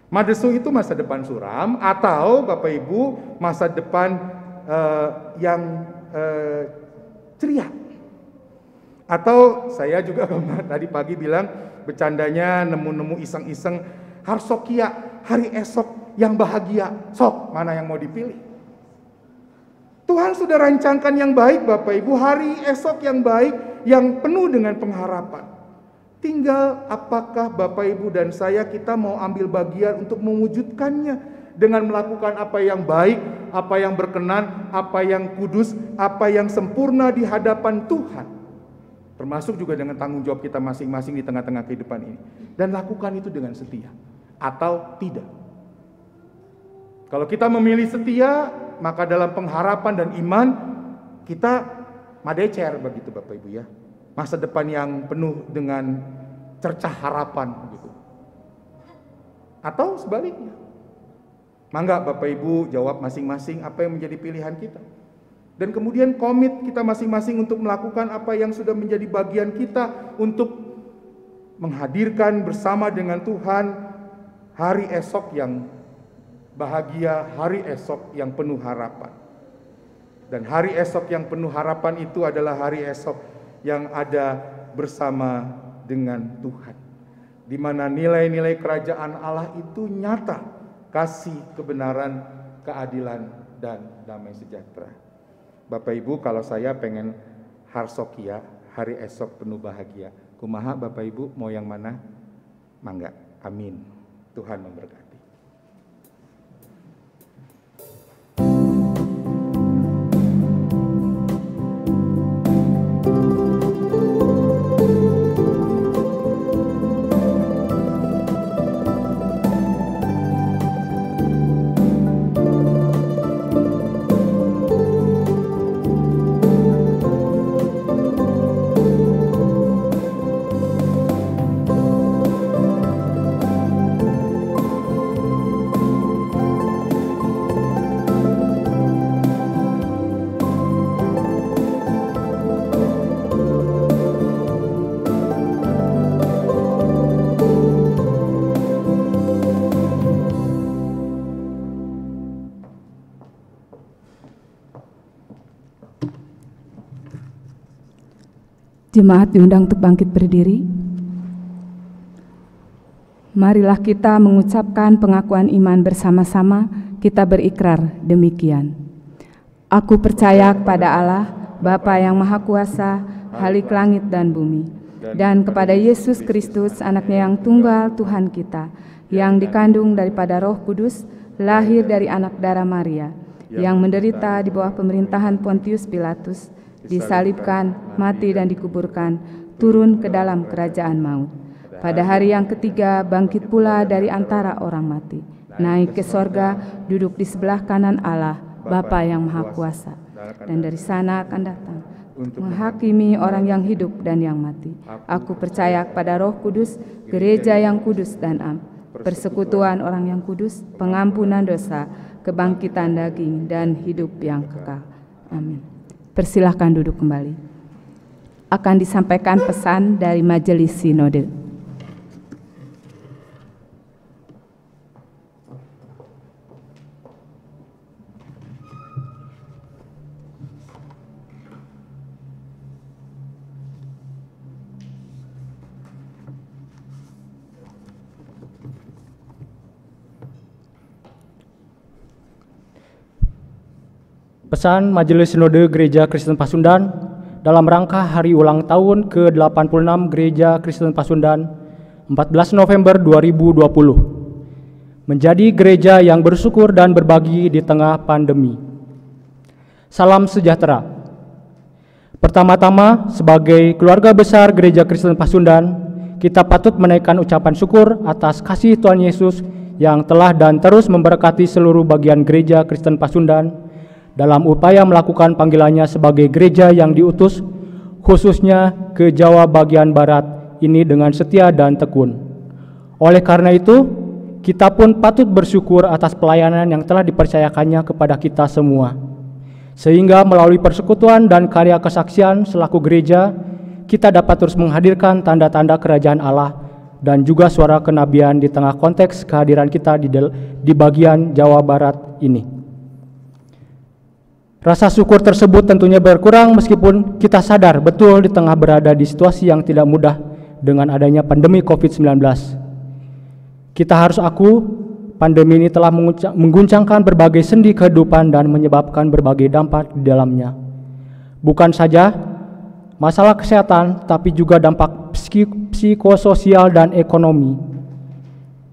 Madesu itu masa depan suram atau Bapak Ibu masa depan yang ceria? Atau saya juga tadi pagi bilang bercandanya nemu-nemu iseng-iseng, Harsokia, hari esok yang bahagia. Sok, mana yang mau dipilih? Tuhan sudah rancangkan yang baik Bapak Ibu, hari esok yang baik, yang penuh dengan pengharapan. Tinggal apakah Bapak Ibu dan saya kita mau ambil bagian untuk mewujudkannya dengan melakukan apa yang baik, apa yang berkenan, apa yang kudus, apa yang sempurna di hadapan Tuhan. Termasuk juga dengan tanggung jawab kita masing-masing di tengah-tengah kehidupan ini. Dan lakukan itu dengan setia. Atau tidak. Kalau kita memilih setia, maka dalam pengharapan dan iman kita madecer begitu Bapak Ibu ya. Masa depan yang penuh dengan cercah harapan begitu. Atau sebaliknya. Mangga Bapak Ibu jawab masing-masing apa yang menjadi pilihan kita. Dan kemudian komit kita masing-masing untuk melakukan apa yang sudah menjadi bagian kita untuk menghadirkan bersama dengan Tuhan hari esok yang bahagia, hari esok yang penuh harapan. Dan hari esok yang penuh harapan itu adalah hari esok yang ada bersama dengan Tuhan. Di mana nilai-nilai kerajaan Allah itu nyata, kasih, kebenaran, keadilan, dan damai sejahtera. Bapak Ibu, kalau saya pengen Harsokia, hari esok penuh bahagia. Kumaha Bapak Ibu, mau yang mana? Mangga, amin. Tuhan memberkati. Jemaat diundang untuk bangkit berdiri. Marilah kita mengucapkan pengakuan iman bersama-sama. Kita berikrar demikian. Aku percaya kepada Allah, Bapa yang Maha Kuasa, Khalik langit dan bumi, dan kepada Yesus Kristus, anaknya yang tunggal Tuhan kita, yang dikandung daripada Roh Kudus, lahir dari anak darah Maria, yang menderita di bawah pemerintahan Pontius Pilatus, disalibkan, mati dan dikuburkan, turun ke dalam kerajaan maut. Pada hari yang ketiga bangkit pula dari antara orang mati, naik ke sorga, duduk di sebelah kanan Allah, Bapa yang Maha Kuasa, dan dari sana akan datang untuk menghakimi orang yang hidup dan yang mati. Aku percaya kepada Roh Kudus, gereja yang kudus dan am, persekutuan orang yang kudus, pengampunan dosa, kebangkitan daging, dan hidup yang kekal. Amin. Persilahkan duduk kembali. Akan disampaikan pesan dari Majelis Sinode. Pesan Majelis Sinode Gereja Kristen Pasundan dalam rangka hari ulang tahun ke-86 Gereja Kristen Pasundan 14 November 2020. Menjadi gereja yang bersyukur dan berbagi di tengah pandemi. Salam sejahtera. Pertama-tama, sebagai keluarga besar Gereja Kristen Pasundan, kita patut menaikkan ucapan syukur atas kasih Tuhan Yesus yang telah dan terus memberkati seluruh bagian Gereja Kristen Pasundan dalam upaya melakukan panggilannya sebagai gereja yang diutus, khususnya ke Jawa bagian barat ini dengan setia dan tekun. Oleh karena itu, kita pun patut bersyukur atas pelayanan yang telah dipercayakannya kepada kita semua. Sehingga melalui persekutuan dan karya kesaksian selaku gereja, kita dapat terus menghadirkan tanda-tanda kerajaan Allah dan juga suara kenabian di tengah konteks kehadiran kita di bagian Jawa Barat ini. Rasa syukur tersebut tentunya berkurang meskipun kita sadar betul di tengah berada di situasi yang tidak mudah dengan adanya pandemi COVID-19. Kita harus pandemi ini telah mengguncangkan berbagai sendi kehidupan dan menyebabkan berbagai dampak di dalamnya. Bukan saja masalah kesehatan, tapi juga dampak psikososial dan ekonomi.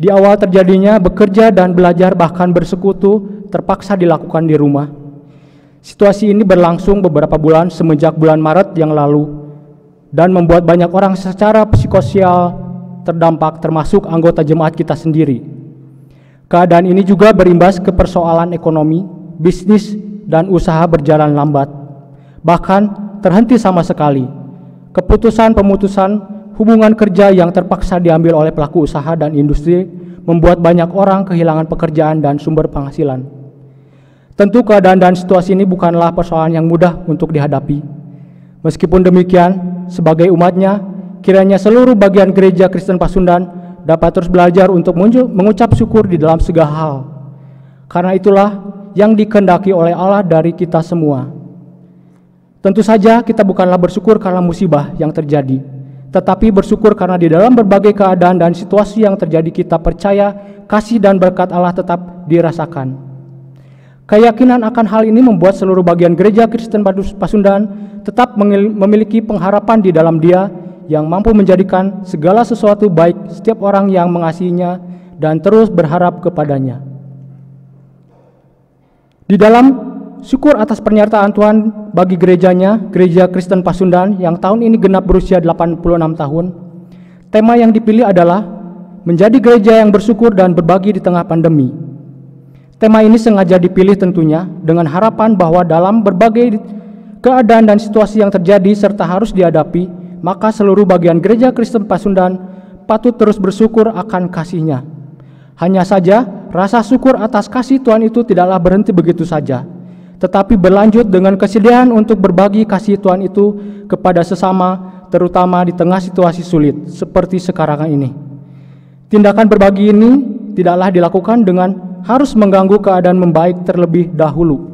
Di awal terjadinya bekerja dan belajar bahkan bersekutu terpaksa dilakukan di rumah. Situasi ini berlangsung beberapa bulan semenjak bulan Maret yang lalu dan membuat banyak orang secara psikososial terdampak, termasuk anggota jemaat kita sendiri. Keadaan ini juga berimbas ke persoalan ekonomi, bisnis, dan usaha berjalan lambat, bahkan terhenti sama sekali. Keputusan-pemutusan hubungan kerja yang terpaksa diambil oleh pelaku usaha dan industri membuat banyak orang kehilangan pekerjaan dan sumber penghasilan. Tentu keadaan dan situasi ini bukanlah persoalan yang mudah untuk dihadapi. Meskipun demikian, sebagai umatnya, kiranya seluruh bagian Gereja Kristen Pasundan dapat terus belajar untuk mengucap syukur di dalam segala hal. Karena itulah yang dikehendaki oleh Allah dari kita semua. Tentu saja kita bukanlah bersyukur karena musibah yang terjadi, tetapi bersyukur karena di dalam berbagai keadaan dan situasi yang terjadi kita percaya kasih dan berkat Allah tetap dirasakan. Keyakinan akan hal ini membuat seluruh bagian gereja Kristen Pasundan tetap memiliki pengharapan di dalam Dia yang mampu menjadikan segala sesuatu baik setiap orang yang mengasihinya dan terus berharap kepadanya. Di dalam syukur atas penyertaan Tuhan bagi gerejanya, Gereja Kristen Pasundan yang tahun ini genap berusia 86 tahun, tema yang dipilih adalah menjadi gereja yang bersyukur dan berbagi di tengah pandemi. Tema ini sengaja dipilih tentunya dengan harapan bahwa dalam berbagai keadaan dan situasi yang terjadi serta harus dihadapi, maka seluruh bagian Gereja Kristen Pasundan patut terus bersyukur akan kasih-Nya. Hanya saja, rasa syukur atas kasih Tuhan itu tidaklah berhenti begitu saja, tetapi berlanjut dengan kesediaan untuk berbagi kasih Tuhan itu kepada sesama, terutama di tengah situasi sulit seperti sekarang ini. Tindakan berbagi ini tidaklah dilakukan dengan harus mengganggu keadaan membaik terlebih dahulu,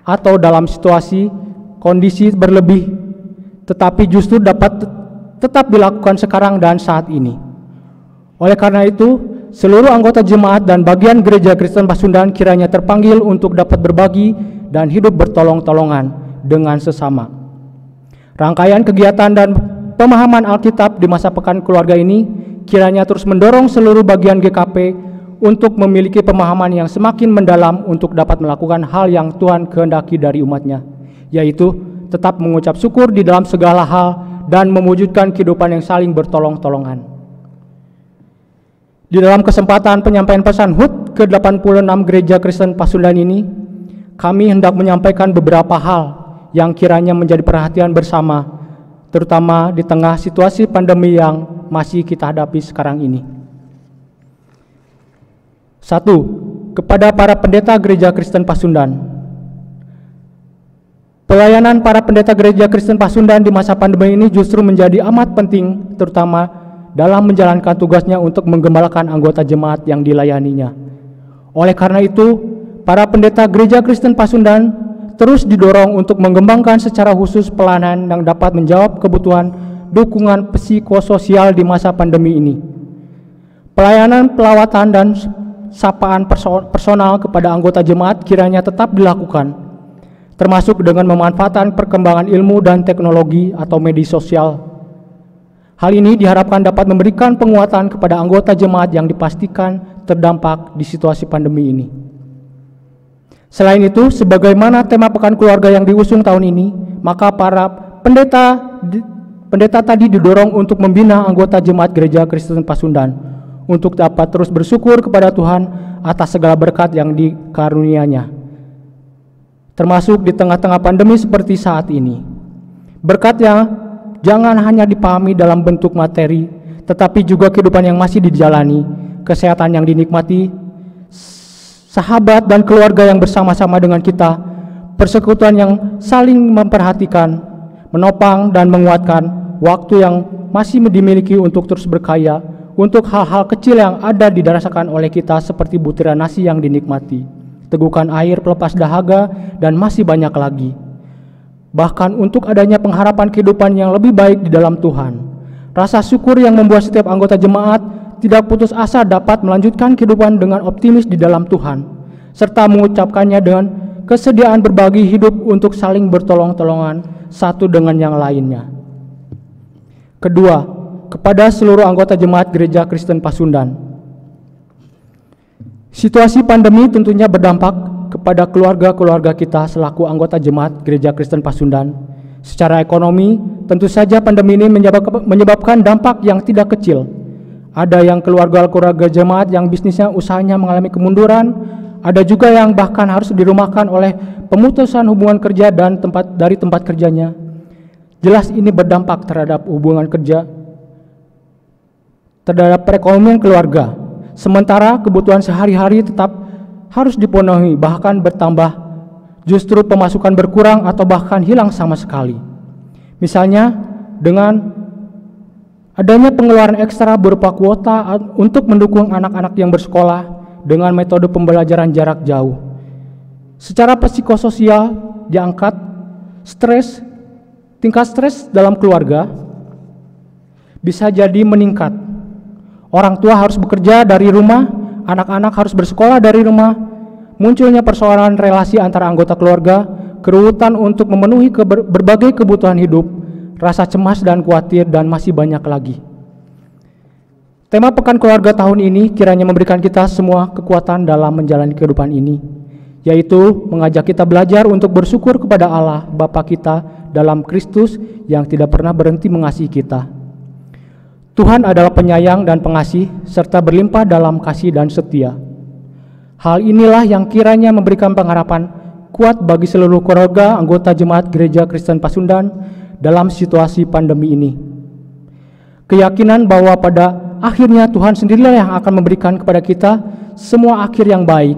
atau dalam situasi kondisi berlebih, tetapi justru dapat tetap dilakukan sekarang dan saat ini. Oleh karena itu, seluruh anggota jemaat dan bagian Gereja Kristen Pasundan kiranya terpanggil untuk dapat berbagi dan hidup bertolong-tolongan dengan sesama. Rangkaian kegiatan dan pemahaman Alkitab di masa pekan keluarga ini kiranya terus mendorong seluruh bagian GKP untuk memiliki pemahaman yang semakin mendalam untuk dapat melakukan hal yang Tuhan kehendaki dari umat-Nya, yaitu tetap mengucap syukur di dalam segala hal dan mewujudkan kehidupan yang saling bertolong-tolongan. Di dalam kesempatan penyampaian pesan HUT ke-86 Gereja Kristen Pasundan ini, kami hendak menyampaikan beberapa hal yang kiranya menjadi perhatian bersama, terutama di tengah situasi pandemi yang masih kita hadapi sekarang ini. 1. Kepada para pendeta Gereja Kristen Pasundan. Pelayanan para pendeta Gereja Kristen Pasundan di masa pandemi ini justru menjadi amat penting, terutama dalam menjalankan tugasnya untuk menggembalakan anggota jemaat yang dilayaninya. Oleh karena itu, para pendeta Gereja Kristen Pasundan terus didorong untuk mengembangkan secara khusus pelayanan yang dapat menjawab kebutuhan dukungan psikososial di masa pandemi ini. Pelayanan pelawatan dan sapaan personal kepada anggota jemaat kiranya tetap dilakukan, termasuk dengan memanfaatkan perkembangan ilmu dan teknologi atau media sosial. Hal ini diharapkan dapat memberikan penguatan kepada anggota jemaat yang dipastikan terdampak di situasi pandemi ini. Selain itu, sebagaimana tema pekan keluarga yang diusung tahun ini, maka para pendeta tadi didorong untuk membina anggota jemaat Gereja Kristen Pasundan untuk dapat terus bersyukur kepada Tuhan atas segala berkat yang dikarunianya, termasuk di tengah-tengah pandemi seperti saat ini. Berkat yang jangan hanya dipahami dalam bentuk materi, tetapi juga kehidupan yang masih dijalani, kesehatan yang dinikmati, sahabat dan keluarga yang bersama-sama dengan kita, persekutuan yang saling memperhatikan, menopang dan menguatkan, waktu yang masih dimiliki untuk terus berkaya, untuk hal-hal kecil yang ada dirasakan oleh kita seperti butiran nasi yang dinikmati, tegukan air pelepas dahaga, dan masih banyak lagi. Bahkan untuk adanya pengharapan kehidupan yang lebih baik di dalam Tuhan. Rasa syukur yang membuat setiap anggota jemaat tidak putus asa dapat melanjutkan kehidupan dengan optimis di dalam Tuhan, serta mengucapkannya dengan kesediaan berbagi hidup untuk saling bertolong-tolongan satu dengan yang lainnya. Kedua, kepada seluruh anggota jemaat Gereja Kristen Pasundan. Situasi pandemi tentunya berdampak kepada keluarga-keluarga kita selaku anggota jemaat Gereja Kristen Pasundan. Secara ekonomi, tentu saja pandemi ini menyebabkan dampak yang tidak kecil. Ada yang keluarga-keluarga jemaat yang bisnisnya, usahanya mengalami kemunduran, ada juga yang bahkan harus dirumahkan oleh pemutusan hubungan kerja dan dari tempat kerjanya. Jelas ini berdampak terhadap hubungan kerja, terhadap perekonomian keluarga, sementara kebutuhan sehari-hari tetap harus dipenuhi, bahkan bertambah, justru pemasukan berkurang atau bahkan hilang sama sekali. Misalnya, dengan adanya pengeluaran ekstra berupa kuota untuk mendukung anak-anak yang bersekolah dengan metode pembelajaran jarak jauh. Secara psikososial diangkat, tingkat stres dalam keluarga bisa jadi meningkat. Orang tua harus bekerja dari rumah, anak-anak harus bersekolah dari rumah, munculnya persoalan relasi antara anggota keluarga, keruwetan untuk memenuhi berbagai kebutuhan hidup, rasa cemas dan khawatir, dan masih banyak lagi. Tema Pekan Keluarga tahun ini kiranya memberikan kita semua kekuatan dalam menjalani kehidupan ini, yaitu mengajak kita belajar untuk bersyukur kepada Allah Bapa kita dalam Kristus yang tidak pernah berhenti mengasihi kita. Tuhan adalah penyayang dan pengasih serta berlimpah dalam kasih dan setia. Hal inilah yang kiranya memberikan pengharapan kuat bagi seluruh keluarga anggota Jemaat Gereja Kristen Pasundan dalam situasi pandemi ini. Keyakinan bahwa pada akhirnya Tuhan sendirilah yang akan memberikan kepada kita semua akhir yang baik,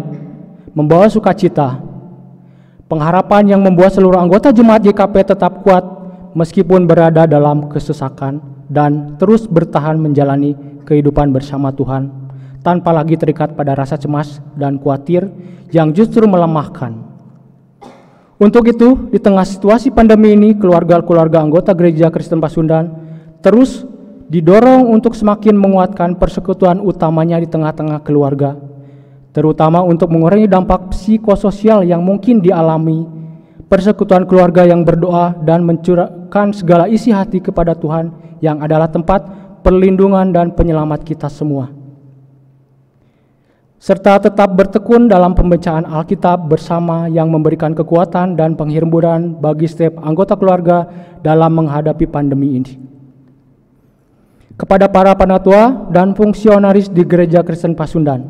membawa sukacita. Pengharapan yang membuat seluruh anggota Jemaat GKP tetap kuat meskipun berada dalam kesesakan dan terus bertahan menjalani kehidupan bersama Tuhan tanpa lagi terikat pada rasa cemas dan khawatir yang justru melemahkan. Untuk itu, di tengah situasi pandemi ini, keluarga-keluarga anggota Gereja Kristen Pasundan terus didorong untuk semakin menguatkan persekutuan utamanya di tengah-tengah keluarga, terutama untuk mengurangi dampak psikososial yang mungkin dialami. Persekutuan keluarga yang berdoa dan mencurahkan segala isi hati kepada Tuhan yang adalah tempat perlindungan dan penyelamat kita semua, serta tetap bertekun dalam pembacaan Alkitab bersama yang memberikan kekuatan dan penghiburan bagi setiap anggota keluarga dalam menghadapi pandemi ini. Kepada para penatua dan fungsionaris di Gereja Kristen Pasundan,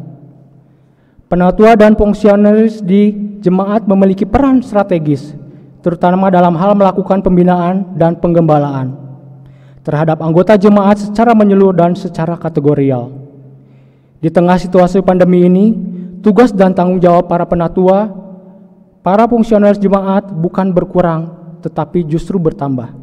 penatua dan fungsionaris di jemaat memiliki peran strategis, terutama dalam hal melakukan pembinaan dan penggembalaan terhadap anggota jemaat secara menyeluruh dan secara kategorial. Di tengah situasi pandemi ini, tugas dan tanggung jawab para penatua, para fungsionaris jemaat bukan berkurang, tetapi justru bertambah.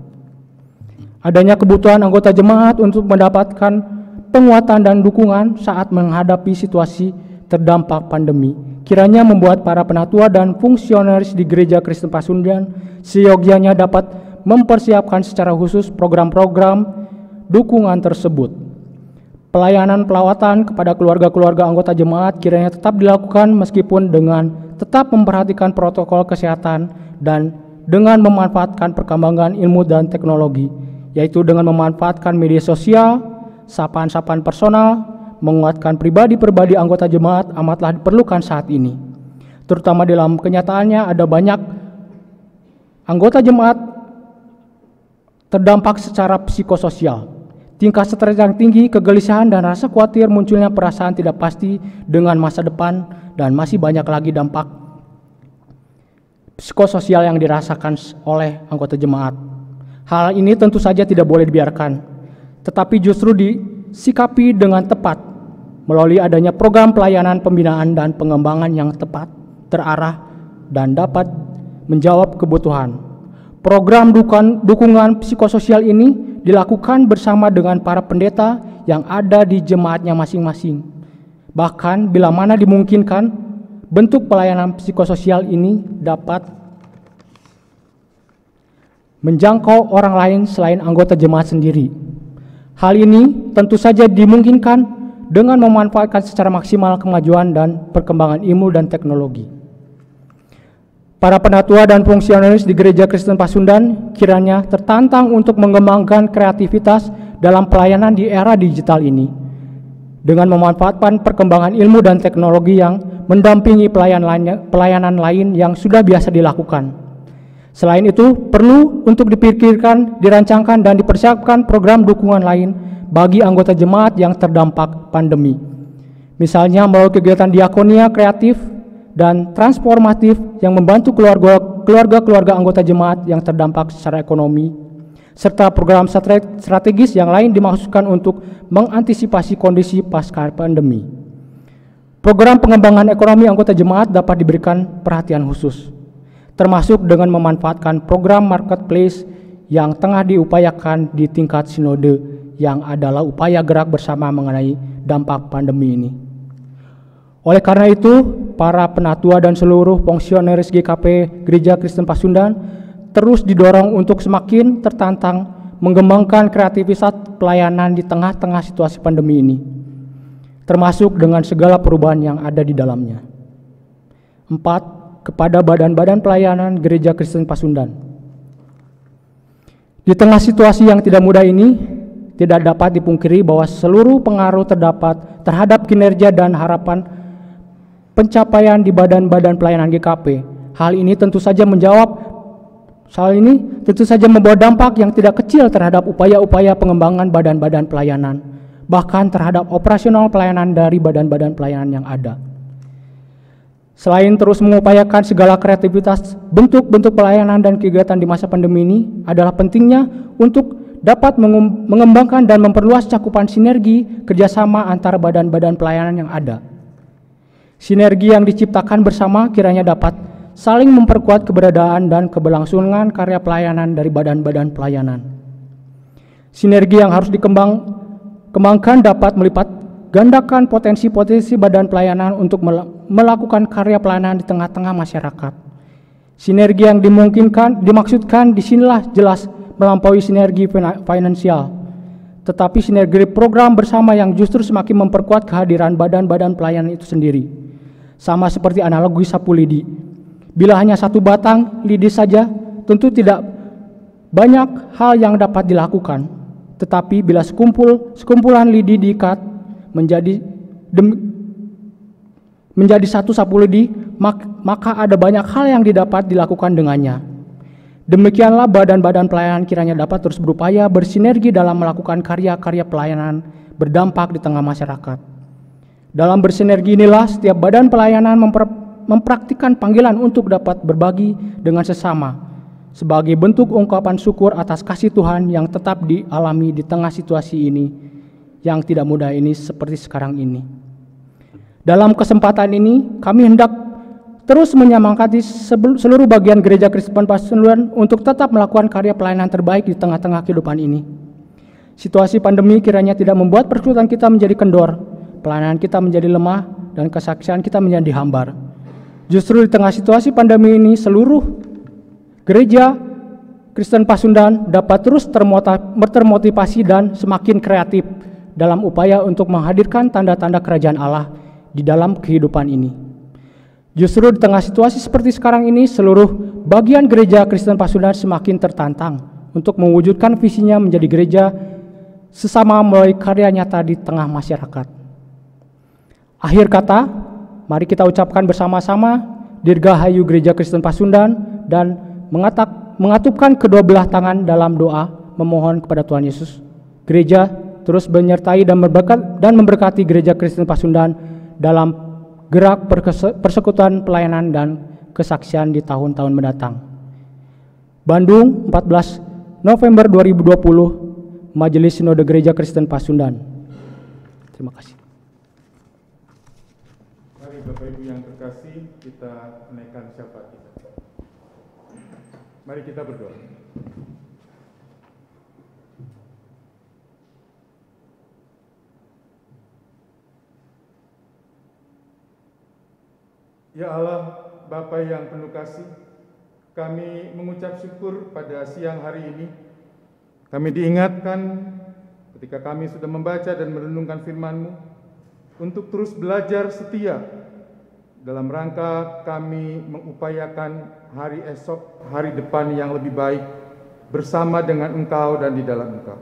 Adanya kebutuhan anggota jemaat untuk mendapatkan penguatan dan dukungan saat menghadapi situasi terdampak pandemi, kiranya membuat para penatua dan fungsionaris di Gereja Kristen Pasundan seyogyanya dapat mempersiapkan secara khusus program-program dukungan tersebut. Pelayanan pelawatan kepada keluarga-keluarga anggota jemaat kiranya tetap dilakukan meskipun dengan tetap memperhatikan protokol kesehatan dan dengan memanfaatkan perkembangan ilmu dan teknologi, yaitu dengan memanfaatkan media sosial, sapaan-sapaan personal, menguatkan pribadi-pribadi anggota jemaat amatlah diperlukan saat ini. Terutama dalam kenyataannya ada banyak anggota jemaat terdampak secara psikososial. Tingkat stres yang tinggi, kegelisahan dan rasa khawatir, munculnya perasaan tidak pasti dengan masa depan, dan masih banyak lagi dampak psikososial yang dirasakan oleh anggota jemaat. Hal ini tentu saja tidak boleh dibiarkan, tetapi justru disikapi dengan tepat melalui adanya program pelayanan pembinaan dan pengembangan yang tepat, terarah, dan dapat menjawab kebutuhan. Program dukungan psikososial ini dilakukan bersama dengan para pendeta yang ada di jemaatnya masing-masing. Bahkan bila mana dimungkinkan, bentuk pelayanan psikososial ini dapat menjangkau orang lain selain anggota jemaat sendiri. Hal ini tentu saja dimungkinkan dengan memanfaatkan secara maksimal kemajuan dan perkembangan ilmu dan teknologi. Para penatua dan fungsionaris di Gereja Kristen Pasundan kiranya tertantang untuk mengembangkan kreativitas dalam pelayanan di era digital ini, dengan memanfaatkan perkembangan ilmu dan teknologi yang mendampingi pelayanan lain yang sudah biasa dilakukan. Selain itu, perlu untuk dipikirkan, dirancangkan, dan dipersiapkan program dukungan lain bagi anggota jemaat yang terdampak pandemi. Misalnya melalui kegiatan diakonia kreatif dan transformatif yang membantu keluarga-keluarga anggota jemaat yang terdampak secara ekonomi, serta program strategis yang lain dimaksudkan untuk mengantisipasi kondisi pasca pandemi. Program pengembangan ekonomi anggota jemaat dapat diberikan perhatian khusus, termasuk dengan memanfaatkan program marketplace yang tengah diupayakan di tingkat sinode, yang adalah upaya gerak bersama mengenai dampak pandemi ini. Oleh karena itu, para penatua dan seluruh fungsionaris GKP Gereja Kristen Pasundan terus didorong untuk semakin tertantang mengembangkan kreativitas pelayanan di tengah-tengah situasi pandemi ini, termasuk dengan segala perubahan yang ada di dalamnya. 4. Kepada badan-badan pelayanan Gereja Kristen Pasundan. Di tengah situasi yang tidak mudah ini, tidak dapat dipungkiri bahwa seluruh pengaruh terdapat terhadap kinerja dan harapan pencapaian di badan-badan pelayanan GKP. Hal ini tentu saja membawa dampak yang tidak kecil terhadap upaya-upaya pengembangan badan-badan pelayanan, bahkan terhadap operasional pelayanan dari badan-badan pelayanan yang ada. Selain terus mengupayakan segala kreativitas bentuk-bentuk pelayanan dan kegiatan di masa pandemi ini, adalah pentingnya untuk dapat mengembangkan dan memperluas cakupan sinergi kerjasama antara badan-badan pelayanan yang ada. Sinergi yang diciptakan bersama kiranya dapat saling memperkuat keberadaan dan keberlangsungan karya pelayanan dari badan-badan pelayanan. Sinergi yang harus dikembangkan dapat melipat gandakan potensi-potensi badan pelayanan untuk melakukan karya pelayanan di tengah-tengah masyarakat. Sinergi yang dimaksudkan disinilah jelas melampaui sinergi finansial, tetapi sinergi program bersama yang justru semakin memperkuat kehadiran badan-badan pelayanan itu sendiri. Sama seperti analogi sapu lidi. Bila hanya satu batang lidi saja, tentu tidak banyak hal yang dapat dilakukan. Tetapi bila sekumpulan lidi diikat menjadi satu sapu lidi, maka ada banyak hal yang didapat dilakukan dengannya. Demikianlah badan-badan pelayanan kiranya dapat terus berupaya bersinergi dalam melakukan karya-karya pelayanan berdampak di tengah masyarakat. Dalam bersinergi inilah setiap badan pelayanan mempraktikkan panggilan untuk dapat berbagi dengan sesama sebagai bentuk ungkapan syukur atas kasih Tuhan yang tetap dialami di tengah situasi ini yang tidak mudah ini seperti sekarang ini. Dalam kesempatan ini, kami hendak terus menyemangati seluruh bagian Gereja Kristen Pasundan untuk tetap melakukan karya pelayanan terbaik di tengah-tengah kehidupan ini. Situasi pandemi kiranya tidak membuat persekutuan kita menjadi kendor, pelayanan kita menjadi lemah, dan kesaksian kita menjadi hambar. Justru di tengah situasi pandemi ini, seluruh Gereja Kristen Pasundan dapat terus termotivasi dan semakin kreatif dalam upaya untuk menghadirkan tanda-tanda kerajaan Allah di dalam kehidupan ini. Justru di tengah situasi seperti sekarang ini, seluruh bagian Gereja Kristen Pasundan semakin tertantang untuk mewujudkan visinya menjadi gereja sesama melalui karya nyata di tengah masyarakat. Akhir kata, mari kita ucapkan bersama-sama Dirgahayu Gereja Kristen Pasundan dan mengatupkan kedua belah tangan dalam doa memohon kepada Tuhan Yesus. Gereja terus menyertai dan memberkati Gereja Kristen Pasundan dalam gerak persekutuan pelayanan dan kesaksian di tahun-tahun mendatang. Bandung, 14 November 2020, Majelis Sinode Gereja Kristen Pasundan. Terima kasih. Mari Bapak Ibu yang terkasih, kita naikkan syafaat kita. Mari kita berdoa. Ya Allah, Bapa yang penuh kasih, kami mengucap syukur pada siang hari ini. Kami diingatkan ketika kami sudah membaca dan merenungkan firman-Mu untuk terus belajar setia dalam rangka kami mengupayakan hari esok, hari depan yang lebih baik bersama dengan Engkau dan di dalam Engkau.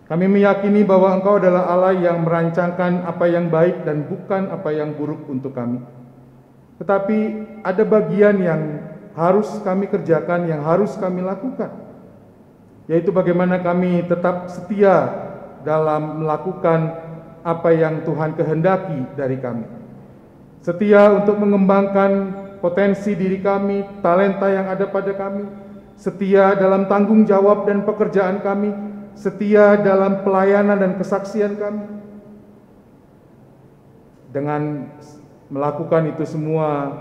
Kami meyakini bahwa Engkau adalah Allah yang merancangkan apa yang baik dan bukan apa yang buruk untuk kami. Tetapi ada bagian yang harus kami kerjakan, yang harus kami lakukan, yaitu bagaimana kami tetap setia dalam melakukan apa yang Tuhan kehendaki dari kami. Setia untuk mengembangkan potensi diri kami, talenta yang ada pada kami, setia dalam tanggung jawab dan pekerjaan kami, setia dalam pelayanan dan kesaksian kami. Dengan melakukan itu semua,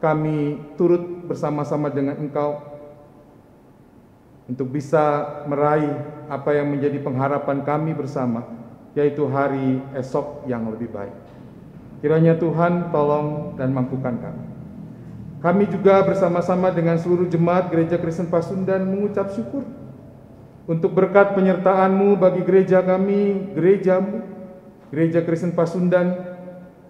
kami turut bersama-sama dengan Engkau untuk bisa meraih apa yang menjadi pengharapan kami bersama, yaitu hari esok yang lebih baik. Kiranya Tuhan tolong dan mampukan kami. Kami juga bersama-sama dengan seluruh jemaat Gereja Kristen Pasundan mengucap syukur untuk berkat penyertaan-Mu bagi gereja kami, gereja-Mu, Gereja Kristen Pasundan,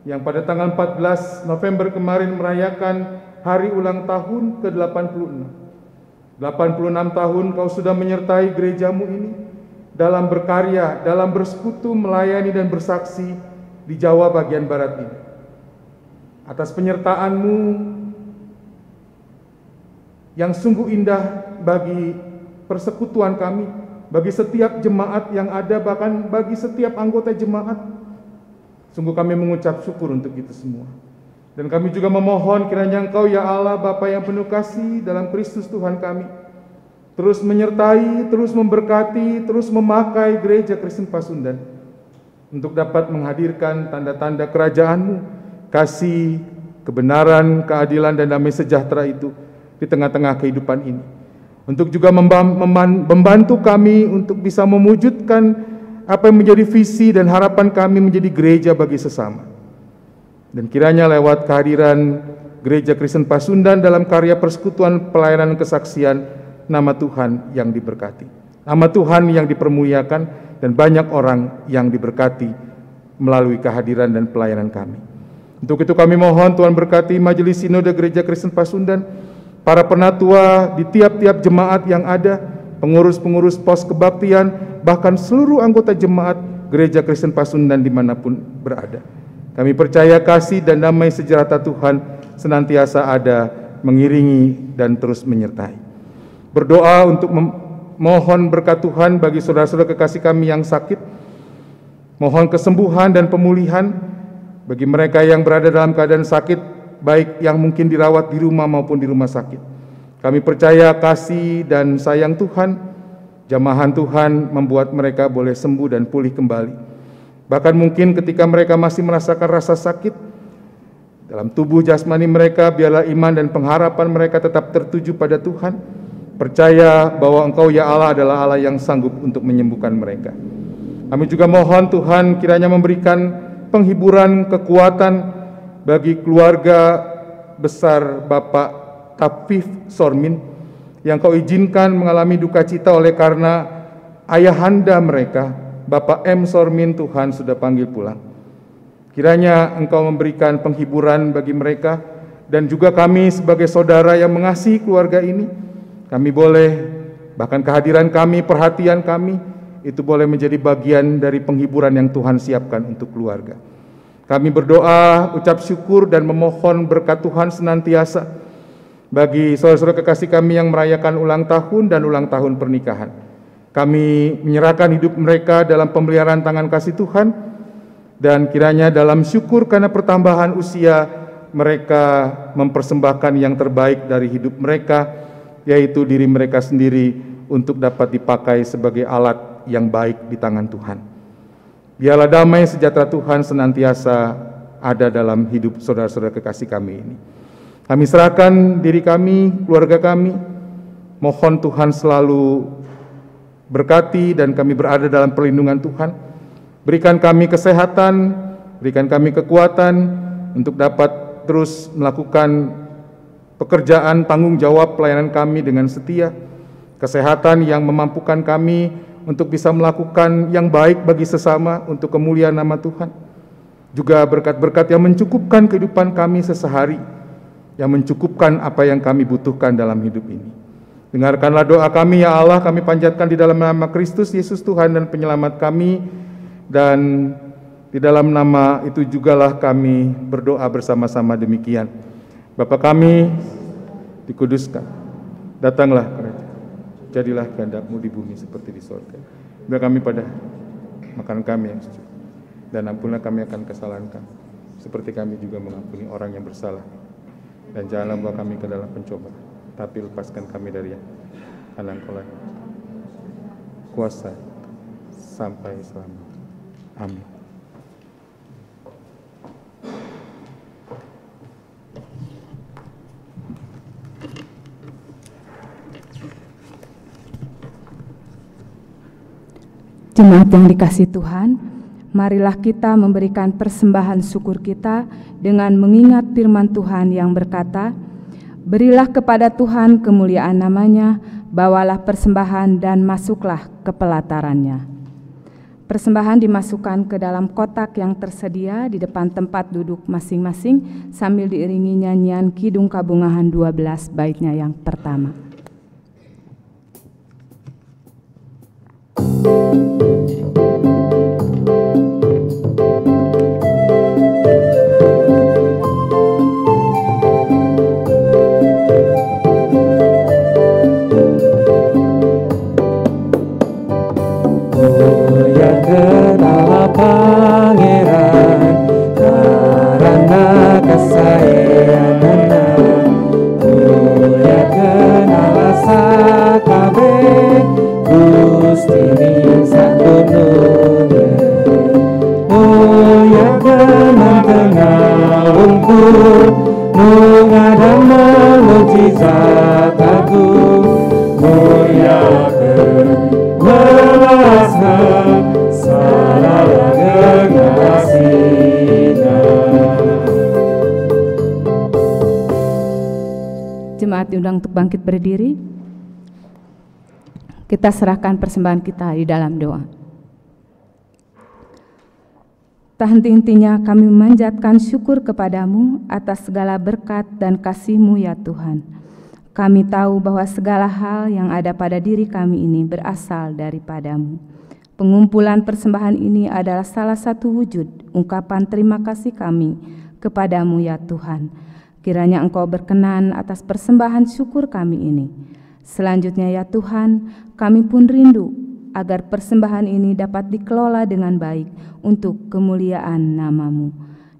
yang pada tanggal 14 November kemarin merayakan hari ulang tahun ke-86. 86 tahun kau sudah menyertai gerejamu ini dalam berkarya, dalam bersekutu, melayani dan bersaksi di Jawa bagian barat ini. Atas penyertaanmu yang sungguh indah bagi persekutuan kami, bagi setiap jemaat yang ada, bahkan bagi setiap anggota jemaat. Sungguh kami mengucap syukur untuk itu semua. Dan kami juga memohon kiranya Engkau ya Allah Bapa yang penuh kasih dalam Kristus Tuhan kami, terus menyertai, terus memberkati, terus memakai Gereja Kristen Pasundan untuk dapat menghadirkan tanda-tanda kerajaan-Mu, kasih, kebenaran, keadilan dan damai sejahtera itu di tengah-tengah kehidupan ini. Untuk juga membantu kami untuk bisa mewujudkan apa yang menjadi visi dan harapan kami menjadi gereja bagi sesama. Dan kiranya lewat kehadiran Gereja Kristen Pasundan dalam karya persekutuan pelayanan kesaksian, nama Tuhan yang diberkati, nama Tuhan yang dipermuliakan, dan banyak orang yang diberkati melalui kehadiran dan pelayanan kami. Untuk itu kami mohon Tuhan berkati Majelis Sinode Gereja Kristen Pasundan, para penatua di tiap-tiap jemaat yang ada, pengurus-pengurus pos kebaktian, bahkan seluruh anggota jemaat Gereja Kristen Pasundan dimanapun berada. Kami percaya kasih dan damai sejahtera Tuhan senantiasa ada, mengiringi dan terus menyertai. Berdoa untuk mohon berkat Tuhan bagi saudara-saudara kekasih kami yang sakit, mohon kesembuhan dan pemulihan bagi mereka yang berada dalam keadaan sakit, baik yang mungkin dirawat di rumah maupun di rumah sakit. Kami percaya kasih dan sayang Tuhan, jamahan Tuhan membuat mereka boleh sembuh dan pulih kembali. Bahkan mungkin ketika mereka masih merasakan rasa sakit dalam tubuh jasmani mereka, biarlah iman dan pengharapan mereka tetap tertuju pada Tuhan, percaya bahwa Engkau ya Allah adalah Allah yang sanggup untuk menyembuhkan mereka. Kami juga mohon Tuhan kiranya memberikan penghiburan, kekuatan bagi keluarga besar Bapak Tafif Sormin yang Kau izinkan mengalami duka cita oleh karena ayahanda mereka, Bapak M. Sormin, Tuhan sudah panggil pulang. Kiranya Engkau memberikan penghiburan bagi mereka, dan juga kami sebagai saudara yang mengasihi keluarga ini, kami boleh, bahkan kehadiran kami, perhatian kami, itu boleh menjadi bagian dari penghiburan yang Tuhan siapkan untuk keluarga. Kami berdoa, ucap syukur dan memohon berkat Tuhan senantiasa bagi saudara-saudara kekasih kami yang merayakan ulang tahun dan ulang tahun pernikahan. Kami menyerahkan hidup mereka dalam pemeliharaan tangan kasih Tuhan, dan kiranya dalam syukur karena pertambahan usia mereka mempersembahkan yang terbaik dari hidup mereka, yaitu diri mereka sendiri untuk dapat dipakai sebagai alat yang baik di tangan Tuhan. Biarlah damai sejahtera Tuhan senantiasa ada dalam hidup saudara-saudara kekasih kami ini. Kami serahkan diri kami, keluarga kami, mohon Tuhan selalu berkati dan kami berada dalam perlindungan Tuhan. Berikan kami kesehatan, berikan kami kekuatan untuk dapat terus melakukan pekerjaan tanggung jawab pelayanan kami dengan setia. Kesehatan yang memampukan kami untuk bisa melakukan yang baik bagi sesama untuk kemuliaan nama Tuhan. Juga berkat-berkat yang mencukupkan kehidupan kami sesehari, yang mencukupkan apa yang kami butuhkan dalam hidup ini. Dengarkanlah doa kami ya Allah, kami panjatkan di dalam nama Kristus Yesus Tuhan dan penyelamat kami, dan di dalam nama itu jugalah kami berdoa bersama-sama demikian. Bapa kami dikuduskan, datanglah kerajaan, jadilah kehendak-Mu di bumi seperti di sorga. Beri kami pada makan kami yang sejuk, dan ampunlah kami akan kesalahan kami, seperti kami juga mengampuni orang yang bersalah. Dan janganlah bawa kami ke dalam pencobaan, tapi lepaskan kami dari yang karena Engkau kuasa sampai selamanya. Amin. Jemaat yang dikasihi Tuhan, marilah kita memberikan persembahan syukur kita dengan mengingat firman Tuhan yang berkata, "Berilah kepada Tuhan kemuliaan namanya, bawalah persembahan dan masuklah ke pelatarannya." Persembahan dimasukkan ke dalam kotak yang tersedia di depan tempat duduk masing-masing sambil diiringi nyanyian Kidung Kabungahan 12 baitnya yang pertama. Pangeran karena kesayanganna muliakeun Allah sakabe Gusti satunungna muliakeun tengah wungkul nu ngadamel mukjizat agung muliakeun welasna Jemaat diundang untuk bangkit berdiri. Kita serahkan persembahan kita di dalam doa. Tak henti-hentinya kami memanjatkan syukur kepadamu atas segala berkat dan kasih-Mu ya Tuhan. Kami tahu bahwa segala hal yang ada pada diri kami ini berasal daripada-Mu. Pengumpulan persembahan ini adalah salah satu wujud ungkapan terima kasih kami kepadamu ya Tuhan. Kiranya Engkau berkenan atas persembahan syukur kami ini. Selanjutnya ya Tuhan, kami pun rindu agar persembahan ini dapat dikelola dengan baik untuk kemuliaan nama-Mu.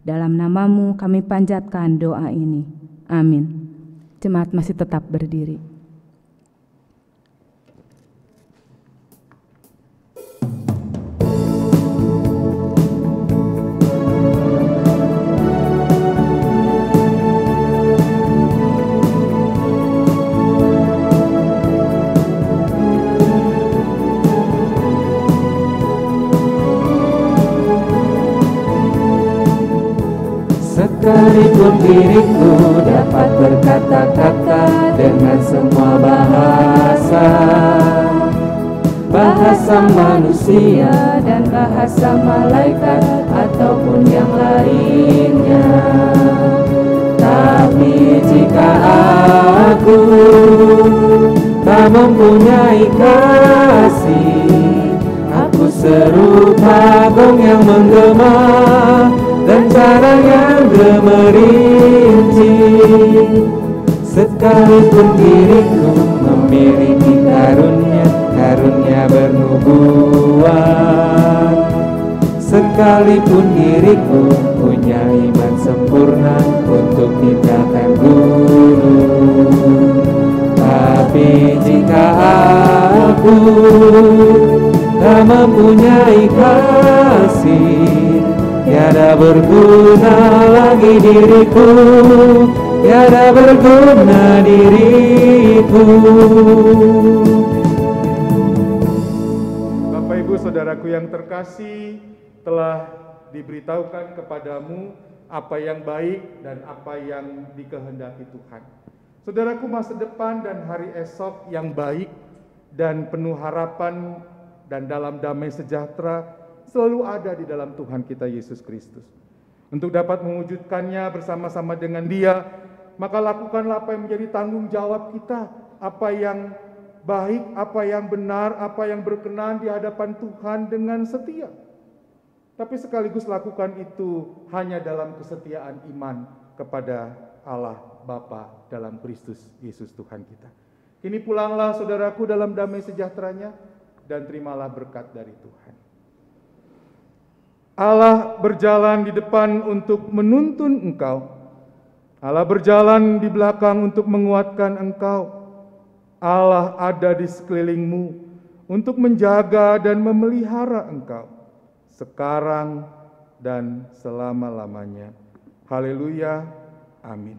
Dalam nama-Mu kami panjatkan doa ini. Amin. Jemaat masih tetap berdiri. Sekalipun diriku dapat berkata-kata dengan semua bahasa, bahasa manusia dan bahasa malaikat ataupun yang lainnya. Tapi jika aku tak mempunyai kasih, aku serupa gong yang menggema dan cara yang gemerinci. Sekalipun diriku memiliki karunia bernubuat, sekalipun diriku punya iman sempurna untuk tindakan gunung, tapi jika aku tak mempunyai kasih, tiada berguna lagi diriku, tiada berguna diriku. Bapak Ibu Saudaraku yang terkasih, telah diberitahukan kepadamu apa yang baik dan apa yang dikehendaki Tuhan. Saudaraku, masa depan dan hari esok yang baik dan penuh harapan dan dalam damai sejahtera selalu ada di dalam Tuhan kita Yesus Kristus. Untuk dapat mewujudkannya bersama-sama dengan Dia, maka lakukanlah apa yang menjadi tanggung jawab kita, apa yang baik, apa yang benar, apa yang berkenan di hadapan Tuhan dengan setia. Tapi sekaligus lakukan itu hanya dalam kesetiaan iman kepada Allah Bapa dalam Kristus Yesus Tuhan kita. Kini pulanglah saudaraku dalam damai sejahteranya dan terimalah berkat dari Tuhan. Allah berjalan di depan untuk menuntun engkau. Allah berjalan di belakang untuk menguatkan engkau. Allah ada di sekelilingmu untuk menjaga dan memelihara engkau sekarang dan selama-lamanya. Haleluya. Amin.